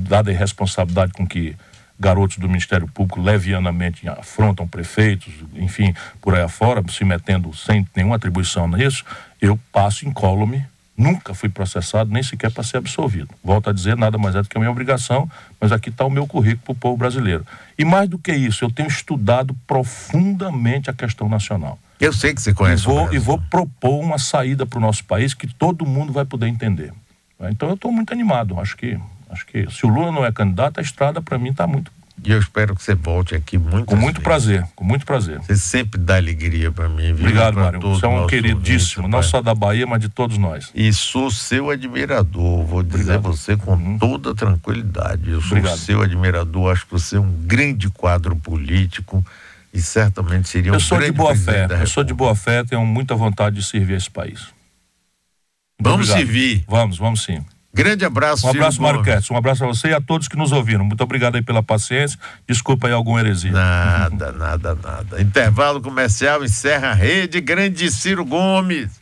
dada a irresponsabilidade com que garotos do Ministério Público levianamente afrontam prefeitos, enfim, por aí afora, se metendo sem nenhuma atribuição nisso, eu passo incólume, nunca fui processado, nem sequer para ser absolvido. Volto a dizer, nada mais é do que a minha obrigação, mas aqui está o meu currículo para o povo brasileiro. E mais do que isso, eu tenho estudado profundamente a questão nacional. Eu sei que você conhece e vou propor uma saída para o nosso país que todo mundo vai poder entender. Então eu estou muito animado, acho que se o Lula não é candidato, a estrada para mim está muito... E eu espero que você volte aqui com muito prazer. Você sempre dá alegria para mim, viu? Obrigado, Mário. Você é um queridíssimo, não só da Bahia, mas de todos nós. E sou seu admirador, vou dizer a você com toda tranquilidade. Eu sou seu admirador, acho que você é um grande quadro político e certamente seria um grande presidente da República. Eu sou de boa fé, tenho muita vontade de servir esse país. Vamos servir. Vamos sim. Grande abraço, Um abraço, Mário Ketz. Um abraço a você e a todos que nos ouviram. Muito obrigado aí pela paciência. Desculpa aí alguma heresia. Nada. Intervalo comercial, encerra a rede. Grande Ciro Gomes.